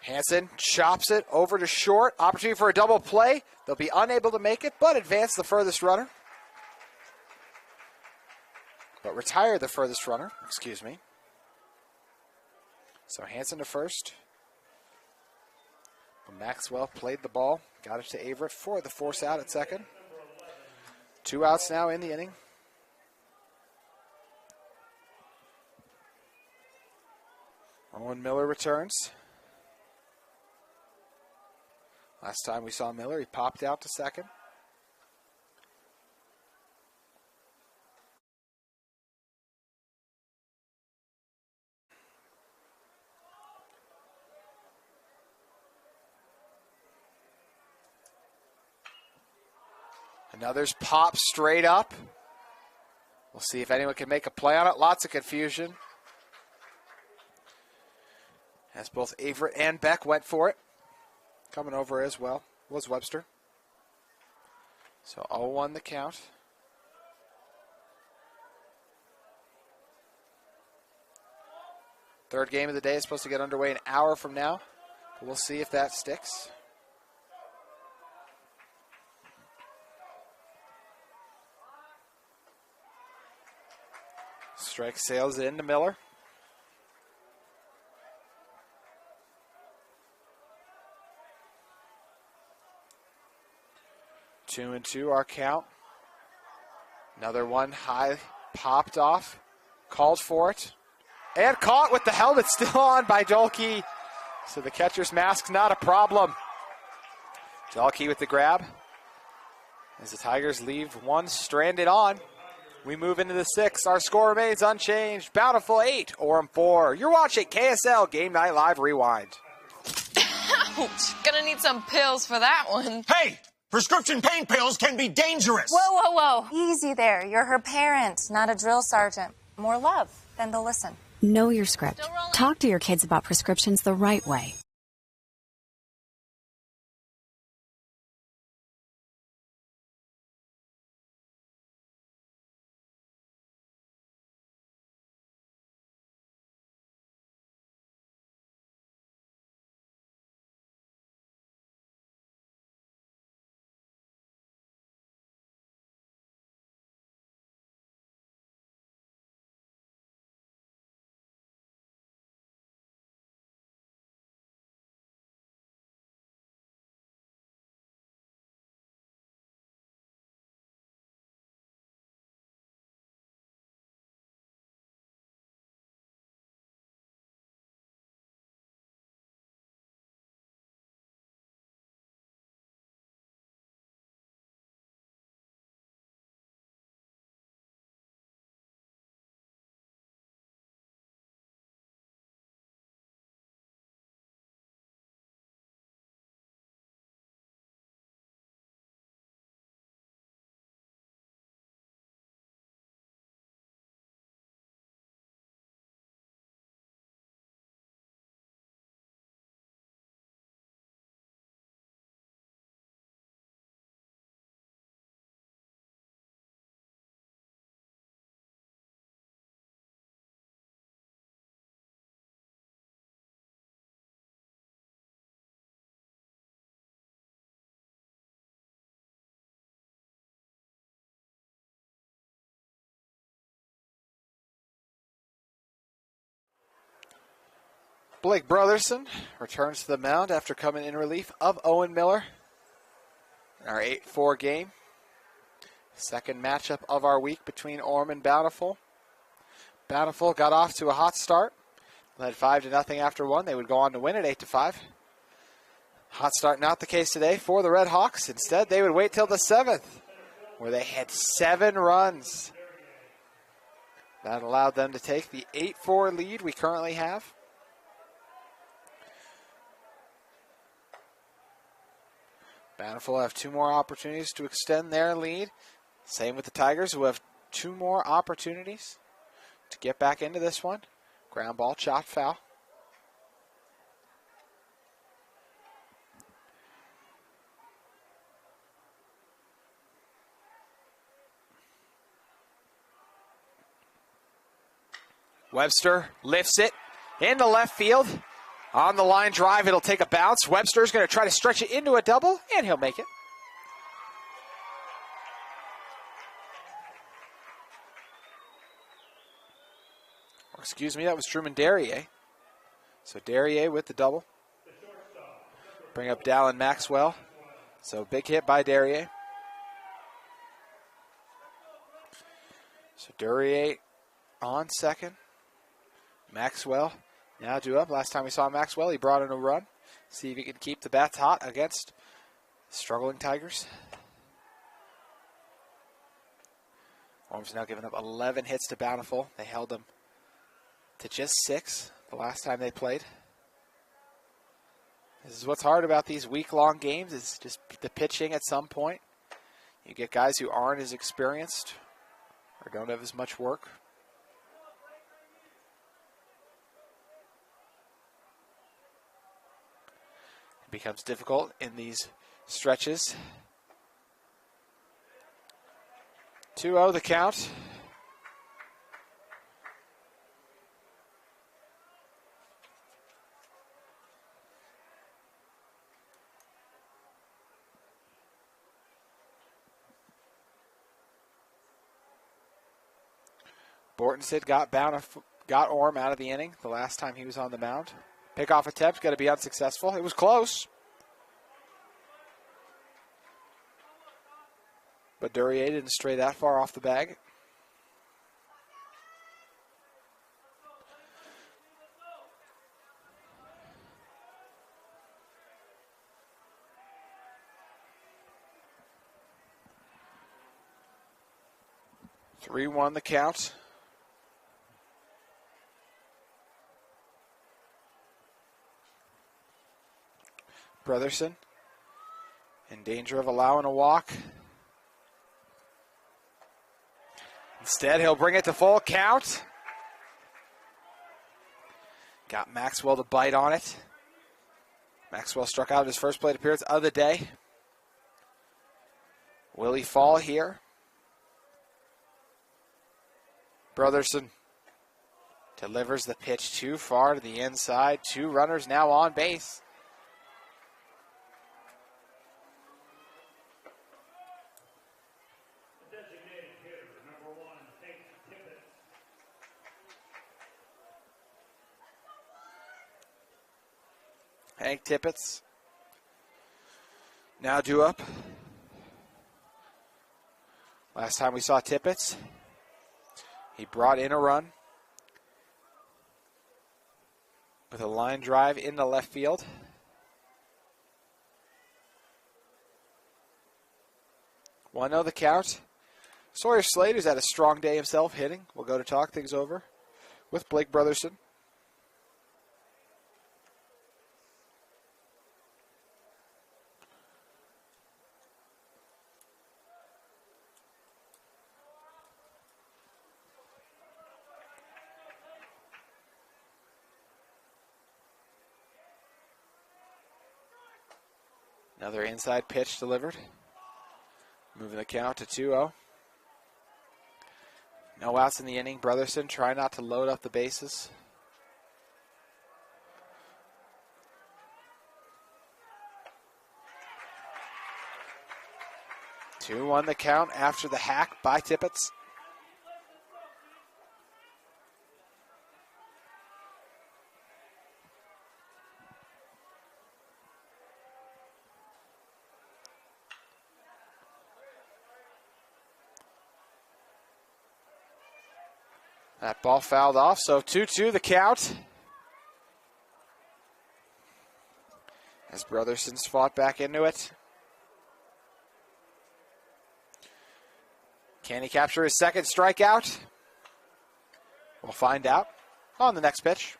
Hansen chops it over to short. Opportunity for a double play. They'll be unable to make it, but advance the furthest runner. But retire the furthest runner, excuse me. So Hansen to first. Maxwell played the ball, got it to Averett for the force out at second. 2 outs now in the inning. Owen Miller returns. Last time we saw Miller, he popped out to second. Another's pop straight up. We'll see if anyone can make a play on it. Lots of confusion, as both Averett and Beck went for it. Coming over as well was Webster. So 0-1 the count. Third game of the day is supposed to get underway an hour from now. We'll see if that sticks. Strike sails into Miller. Two and two our count. Another one high, popped off, called for it, and caught with the helmet still on by Dolkey. So the catcher's mask's not a problem. Dolkey with the grab. As the Tigers leave one stranded on, we move into the sixth. Our score remains unchanged. Bountiful 8, Orem 4. You're watching KSL Game Night Live Rewind. Ouch, gonna need some pills for that one. Hey! Prescription pain pills can be dangerous. Whoa, whoa, whoa. Easy there. You're her parent, not a drill sergeant. More love, then they'll listen. Know your script. Talk to your kids about prescriptions the right way. Blake Brotherson returns to the mound after coming in relief of Owen Miller in our 8-4 game. Second matchup of our week between Orem and Bountiful. Bountiful got off to a hot start, led 5-0 after one. They would go on to win at 8-5. Hot start not the case today for the Redhawks. Instead, they would wait till the 7th, where they had 7 runs. That allowed them to take the 8-4 lead we currently have. Bountiful have 2 more opportunities to extend their lead. Same with the Tigers, who have 2 more opportunities to get back into this one. Ground ball, chopped foul. Webster lifts it into left field. On the line drive, it'll take a bounce. Webster's going to try to stretch it into a double, and he'll make it. Excuse me, that was Truman Derrier. So Derrier with the double. Bring up Dallin Maxwell. So big hit by Derrier. So Derrier on second. Maxwell now due up. Last time we saw Maxwell, he brought in a run. See if he can keep the bats hot against struggling Tigers. Orm's now given up 11 hits to Bountiful. They held them to just 6 the last time they played. This is what's hard about these week-long games, is just the pitching at some point. You get guys who aren't as experienced or don't have as much work. It becomes difficult in these stretches. 2-0 the count. Bortonsid got Orem out of the inning the last time he was on the mound. Pickoff attempt, got to be unsuccessful. It was close. But Duryea didn't stray that far off the bag. Three 3-1 the count. Brotherson in danger of allowing a walk. Instead, he'll bring it to full count. Got Maxwell to bite on it. Maxwell struck out his first plate appearance of the day. Will he fall here? Brotherson delivers the pitch too far to the inside. 2 runners now on base. Hank Tippett now due up. Last time we saw Tippett, he brought in a run with a line drive into left field. One the count. Sawyer Slade, who's had a strong day himself hitting, will go to talk things over with Blake Brotherson. Another inside pitch delivered. Moving the count to 2-0. No outs in the inning. Brotherson try not to load up the bases. Two on the count after the hack by Tippett. That ball fouled off, so 2-2 the count. As Brotherson's fought back into it. Can he capture his second strikeout? We'll find out on the next pitch.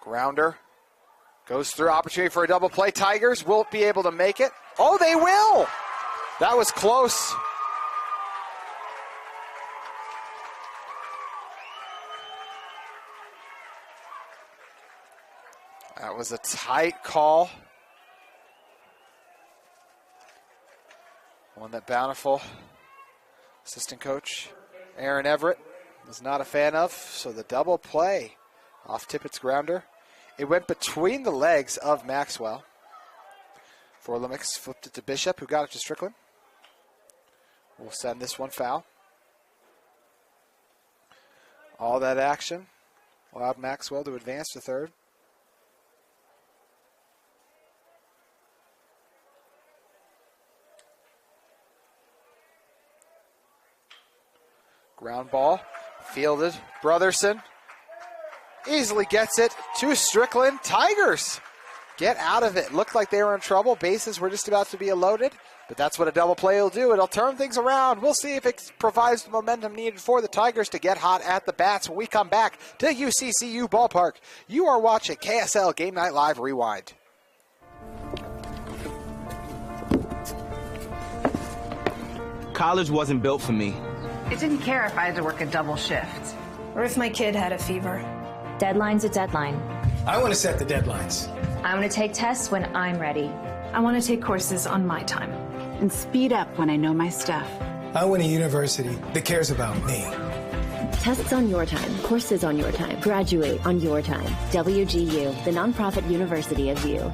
Grounder goes through, opportunity for a double play. Tigers won't be able to make it. Oh, they will! That was close. That was a tight call. One that Bountiful assistant coach Aaron Everett was not a fan of. So the double play off Tippett's grounder. It went between the legs of Maxwell. For Limix, flipped it to Bishop, who got it to Strickland. We'll send this one foul. All that action allowed Maxwell to advance to third. Ground ball, fielded. Brotherson easily gets it to Strickland. Tigers get out of it. Looked like they were in trouble. Bases were just about to be loaded, but that's what a double play will do. It'll turn things around. We'll see if it provides the momentum needed for the Tigers to get hot at the bats when we come back to UCCU Ballpark. You are watching KSL Game Night Live Rewind. College wasn't built for me. I didn't care if I had to work a double shift. Or if my kid had a fever. Deadline's a deadline. I want to set the deadlines. I want to take tests when I'm ready. I want to take courses on my time. And speed up when I know my stuff. I want a university that cares about me. Tests on your time, courses on your time, graduate on your time. WGU, the nonprofit university of you.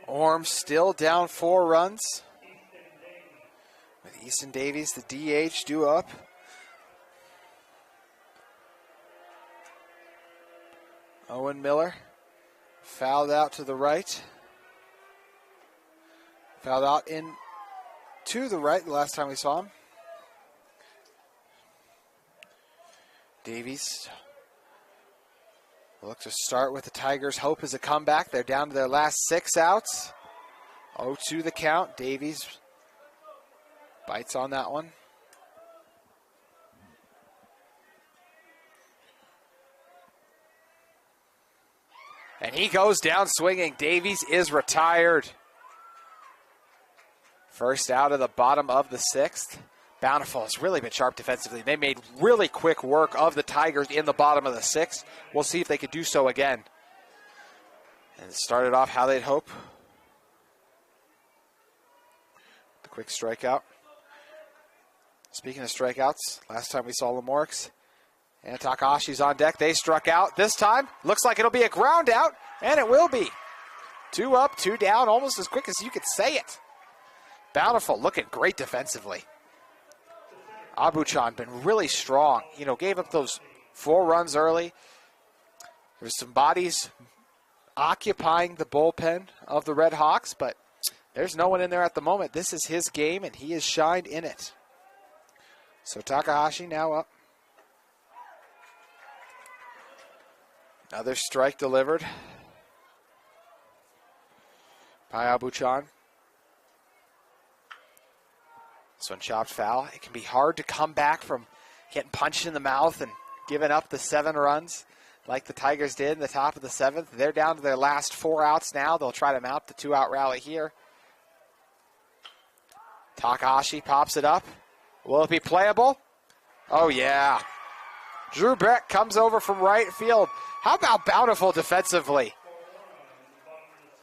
Orem still down 4 runs. With Easton Davies, the DH, due up. Owen Miller fouled out to the right. Fouled out in to the right the last time we saw him. Davies look to start with the Tigers' hope is a comeback. They're down to their last 6 outs. 0-2 the count. Davies bites on that one. And he goes down swinging. Davies is retired. First out of the bottom of the 6th. Bountiful has really been sharp defensively. They made really quick work of the Tigers in the bottom of the 6th. We'll see if they could do so again. And it started off how they'd hope. The quick strikeout. Speaking of strikeouts, last time we saw Lamorix and Takahashi's on deck. They struck out. This time, looks like it'll be a ground out, and it will be. 2 up, 2 down, almost as quick as you could say it. Bountiful looking great defensively. Abuchan been really strong. You know, gave up those 4 runs early. There's some bodies occupying the bullpen of the Redhawks, but there's no one in there at the moment. This is his game, and he has shined in it. So Takahashi now up. Another strike delivered by Abuchan. This one chopped foul. It can be hard to come back from getting punched in the mouth and giving up the 7 runs like the Tigers did in the top of the 7th. They're down to their last 4 outs now. They'll try to mount the 2-out rally here. Takahashi pops it up. Will it be playable? Oh, yeah. Drew Beck comes over from right field. How about Bountiful defensively?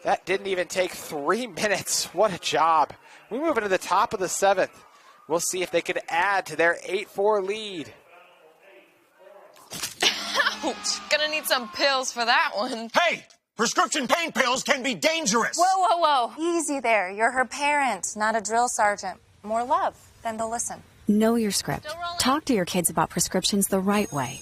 That didn't even take 3 minutes. What a job. We move into the top of the 7th. We'll see if they can add to their 8-4 lead. Ouch! Gonna need some pills for that one. Hey! Prescription pain pills can be dangerous! Whoa, whoa, whoa. Easy there. You're her parent, not a drill sergeant. More love than to listen. Know your script. Talk to your kids about prescriptions the right way.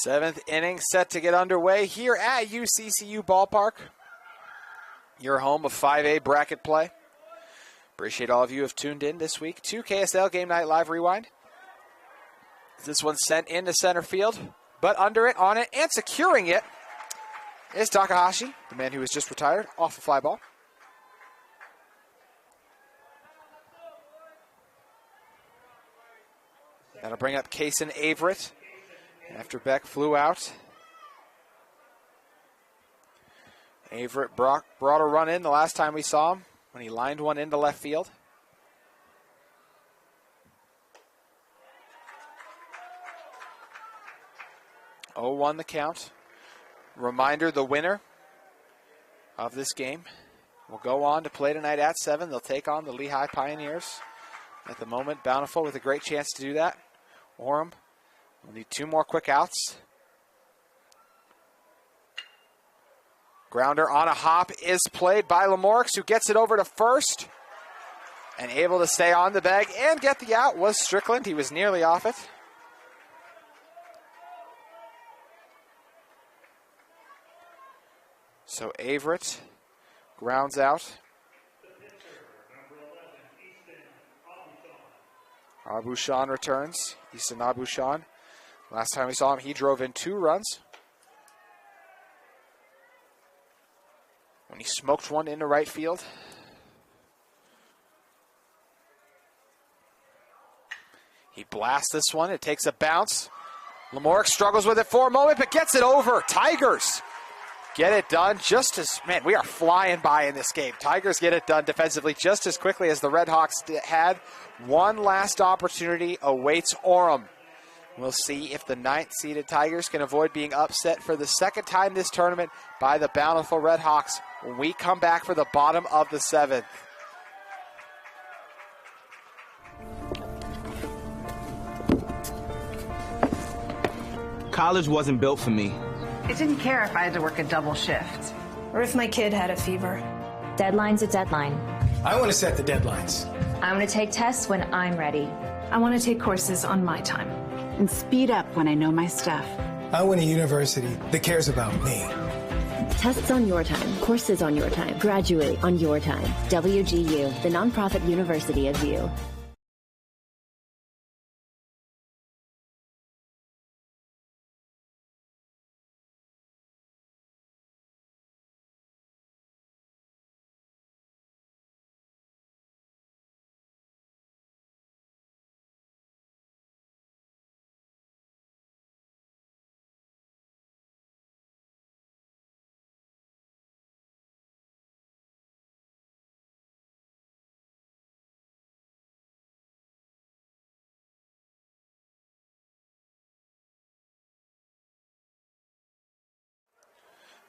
Seventh inning set to get underway here at UCCU Ballpark. Your home of 5A bracket play. Appreciate all of you who have tuned in this week to KSL Game Night Live Rewind. This one's sent into center field, but under it, on it, and securing it is Takahashi, the man who was just retired, off a fly ball. That'll bring up Kaysen Averett after Beck flew out. Averett brought a run in the last time we saw him when he lined one into left field. Oh, 0-1 the count. Reminder, the winner of this game will go on to play tonight at 7. They'll take on the Lehigh Pioneers. At the moment, Bountiful with a great chance to do that. Orem will need 2 more quick outs. Grounder on a hop is played by Lamorix, who gets it over to first. And able to stay on the bag and get the out was Strickland. He was nearly off it. So Averett grounds out. Abushan returns. Easton Abushan. Last time we saw him, he drove in 2 runs. When he smoked one into right field. He blasts this one. It takes a bounce. Lamorix struggles with it for a moment, but gets it over. Tigers get it done just as, man, we are flying by in this game. Tigers get it done defensively just as quickly as the Redhawks had. One last opportunity awaits Orem. We'll see if the 9th-seeded Tigers can avoid being upset for the second time this tournament by the Bountiful Redhawks when we come back for the bottom of the 7th. College wasn't built for me. I didn't care if I had to work a double shift. Or if my kid had a fever. Deadline's a deadline. I want to set the deadlines. I want to take tests when I'm ready. I want to take courses on my time. And speed up when I know my stuff. I want a university that cares about me. Tests on your time, courses on your time, graduate on your time. WGU, the nonprofit university of you.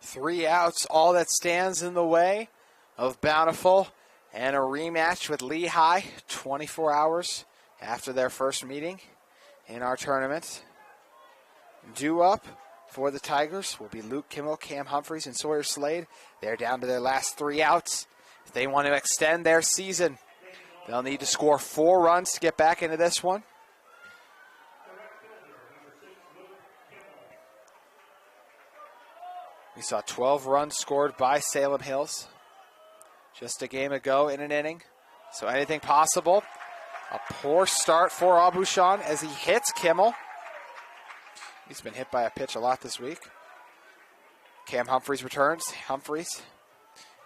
Three outs, all that stands in the way of Bountiful and a rematch with Lehigh 24 hours after their first meeting in our tournament. Due up for the Tigers will be Luke Kimmel, Cam Humphreys, and Sawyer Slade. They're down to their last 3 outs. If they want to extend their season, they'll need to score 4 runs to get back into this one. We saw 12 runs scored by Salem Hills just a game ago in an inning. So anything possible. A poor start for Abushan as he hits Kimmel. He's been hit by a pitch a lot this week. Cam Humphreys returns. Humphreys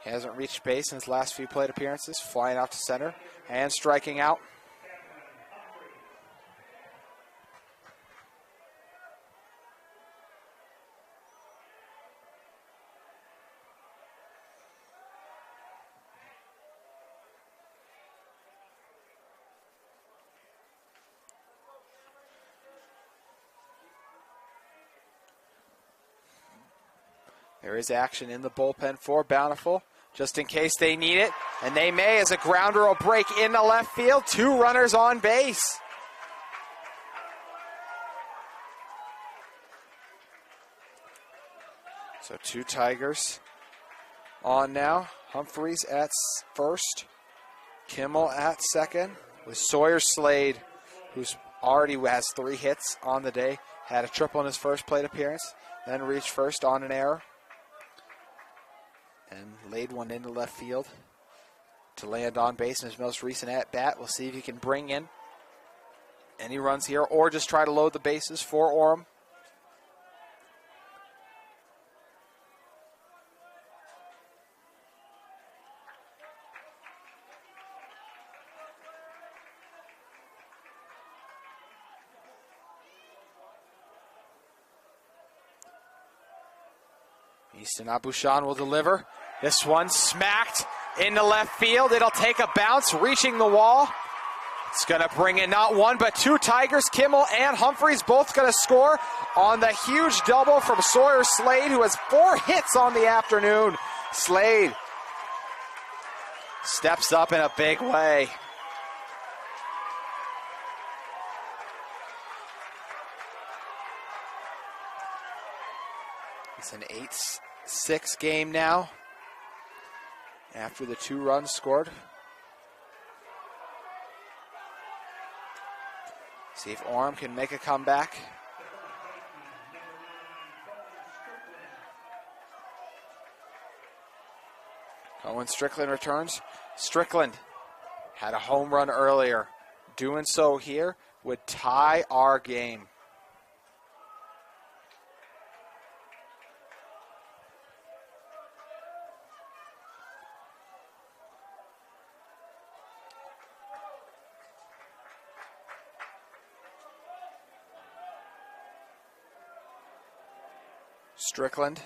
hasn't reached base in his last few plate appearances. Flying out to center and striking out. There is action in the bullpen for Bountiful, just in case they need it. And they may, as a grounder will break into left field. 2 runners on base. So 2 Tigers on now. Humphreys at first. Kimmel at second. With Sawyer Slade, who's already has 3 hits on the day. Had a triple in his first plate appearance. Then reached first on an error. And laid one into left field to land on base in his most recent at-bat. We'll see if he can bring in any runs here or just try to load the bases for Orem. Easton Abushan will deliver. This one smacked into left field. It'll take a bounce, reaching the wall. It's going to bring in not 1, but 2 Tigers. Kimmel and Humphreys both going to score on the huge double from Sawyer Slade, who has 4 hits on the afternoon. Slade steps up in a big way. It's an 8-6 game now after the 2 runs scored. See if Orem can make a comeback. Owen Strickland returns. Strickland had a home run earlier. Doing so here would tie our game. Strickland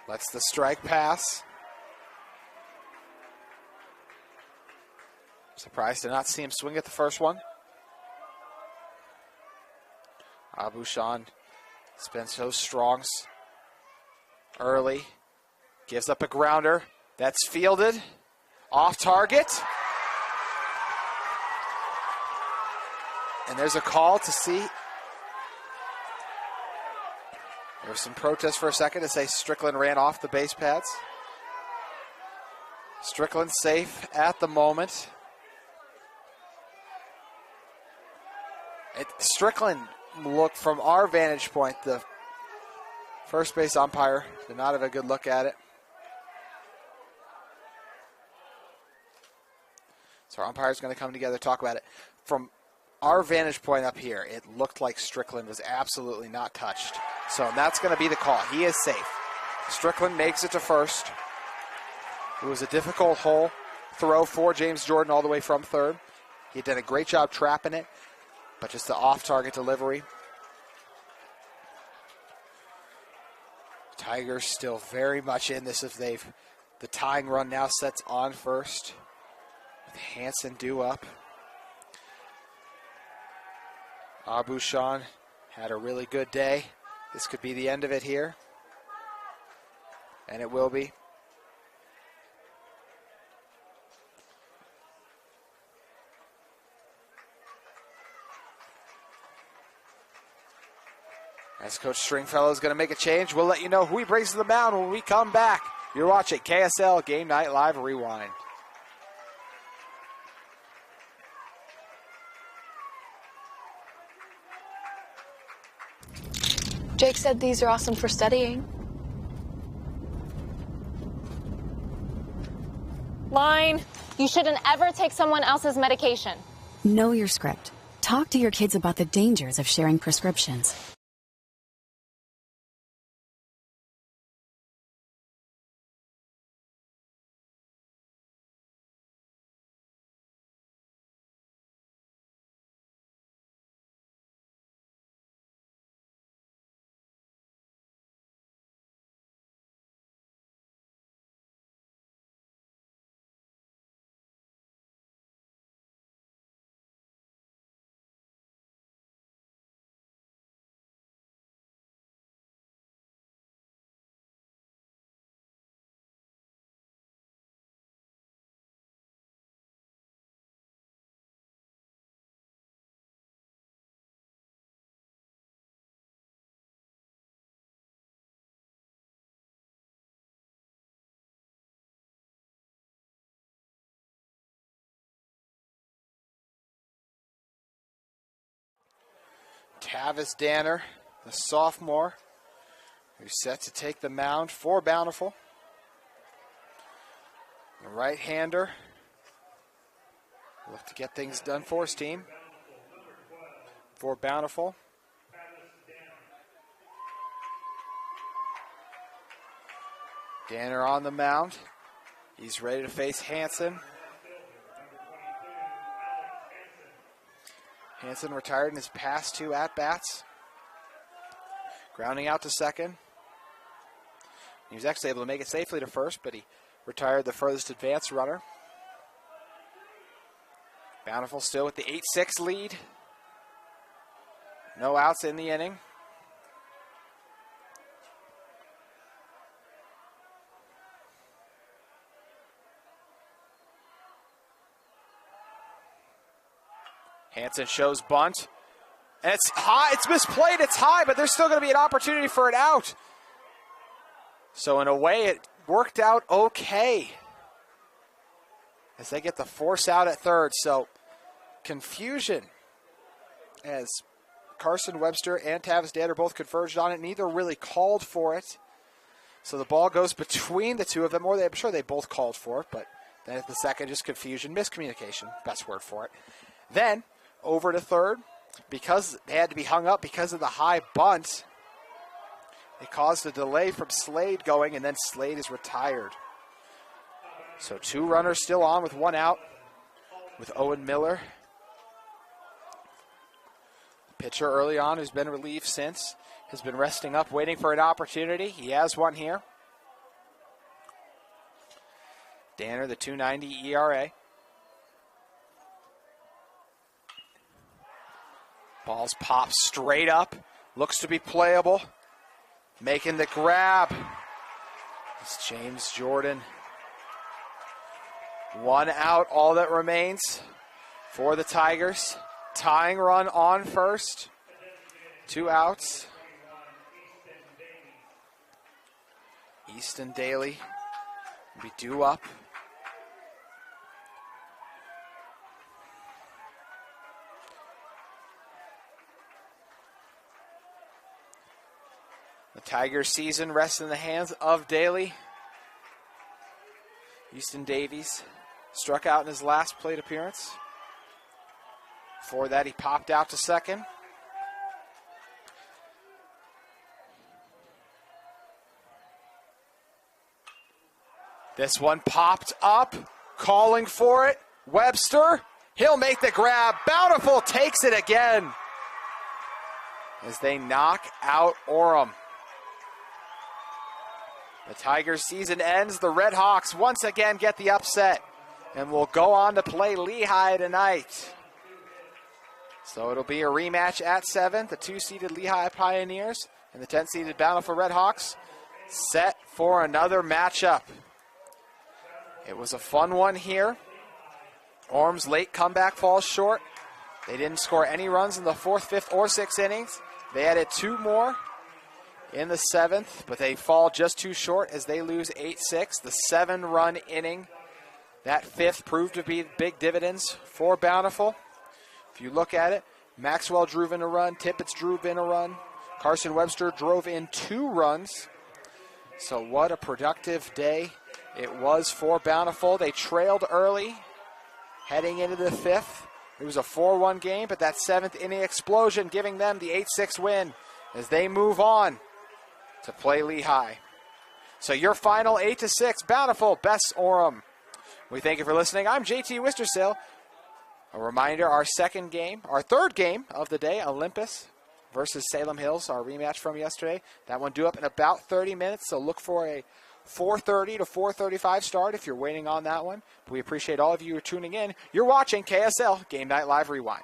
lets the strike pass. Surprised to not see him swing at the first one. Abushan has been so strong early. Gives up a grounder. That's fielded. Off target. And there's a call to see. There was some protest for a second to say Strickland ran off the base pads. Strickland safe at the moment. Strickland looked from our vantage point, the first base umpire did not have a good look at it. So our umpire's going to come together, talk about it. From our vantage point up here, it looked like Strickland was absolutely not touched. So that's going to be the call. He is safe. Strickland makes it to first. It was a difficult hole throw for James Jordan all the way from third. He did a great job trapping it, but just the off-target delivery. Tigers still very much in this. If the tying run now sets on first with Hansen due up. Abushan had a really good day. This could be the end of it here, and it will be. As Coach Stringfellow is going to make a change, we'll let you know who he brings to the mound when we come back. You're watching KSL Game Night Live Rewind. Jake said these are awesome for studying. Line. You shouldn't ever take someone else's medication. Know your script. Talk to your kids about the dangers of sharing prescriptions. Tavis Danner, the sophomore, who's set to take the mound for Bountiful. The right-hander. Look to get things done for his team. For Bountiful. Danner on the mound. He's ready to face Hansen. Hansen retired in his past 2 at-bats. Grounding out to second. He was actually able to make it safely to first, but he retired the furthest advanced runner. Bountiful still with the 8-6 lead. No outs in the inning. Hansen shows bunt. And it's high, it's misplayed, it's high, but there's still going to be an opportunity for an out. So in a way, it worked out okay as they get the force out at third. So confusion as Carson Webster and Tavis Danner both converged on it. Neither really called for it. So the ball goes between the two of them, or I'm sure they both called for it, but then at the second, just confusion, miscommunication, best word for it. Then over to third, because they had to be hung up because of the high bunt. It caused a delay from Slade going, and then Slade is retired. So 2 runners still on with 1 out with Owen Miller. Pitcher early on who's been relieved since, has been resting up, waiting for an opportunity. He has one here. Danner, the 2.90 ERA. Ball's popped straight up. Looks to be playable. Making the grab. It's James Jordan. 1 out, all that remains for the Tigers. Tying run on first. 2 outs. Easton Daly will be due up. The Tigers' season rests in the hands of Daly. Easton Davies struck out in his last plate appearance. Before that, he popped out to second. This one popped up, calling for it. Webster, he'll make the grab. Bountiful takes it again as they knock out Orem. The Tigers' season ends. The Redhawks once again get the upset and will go on to play Lehigh tonight. So it'll be a rematch at 7. The 2-seeded Lehigh Pioneers and the 10-seeded Bountiful Redhawks set for another matchup. It was a fun one here. Orem's late comeback falls short. They didn't score any runs in the 4th, 5th, or 6th innings. They added 2 more in the 7th, but they fall just too short as they lose 8-6. The 7-run inning, that 5th, proved to be big dividends for Bountiful. If you look at it, Maxwell drove in a run, Tippett's drove in a run, Carson Webster drove in 2 runs. So what a productive day it was for Bountiful. They trailed early heading into the 5th. It was a 4-1 game, but that 7th inning explosion giving them the 8-6 win as they move on to play Lehigh. So your final 8-6, Bountiful, Bess Orem. We thank you for listening. I'm JT Wistersail. A reminder, our third game of the day, Olympus versus Salem Hills, our rematch from yesterday. That one due up in about 30 minutes, so look for a 4:30 to 4:35 start if you're waiting on that one. We appreciate all of you tuning in. You're watching KSL Game Night Live Rewind.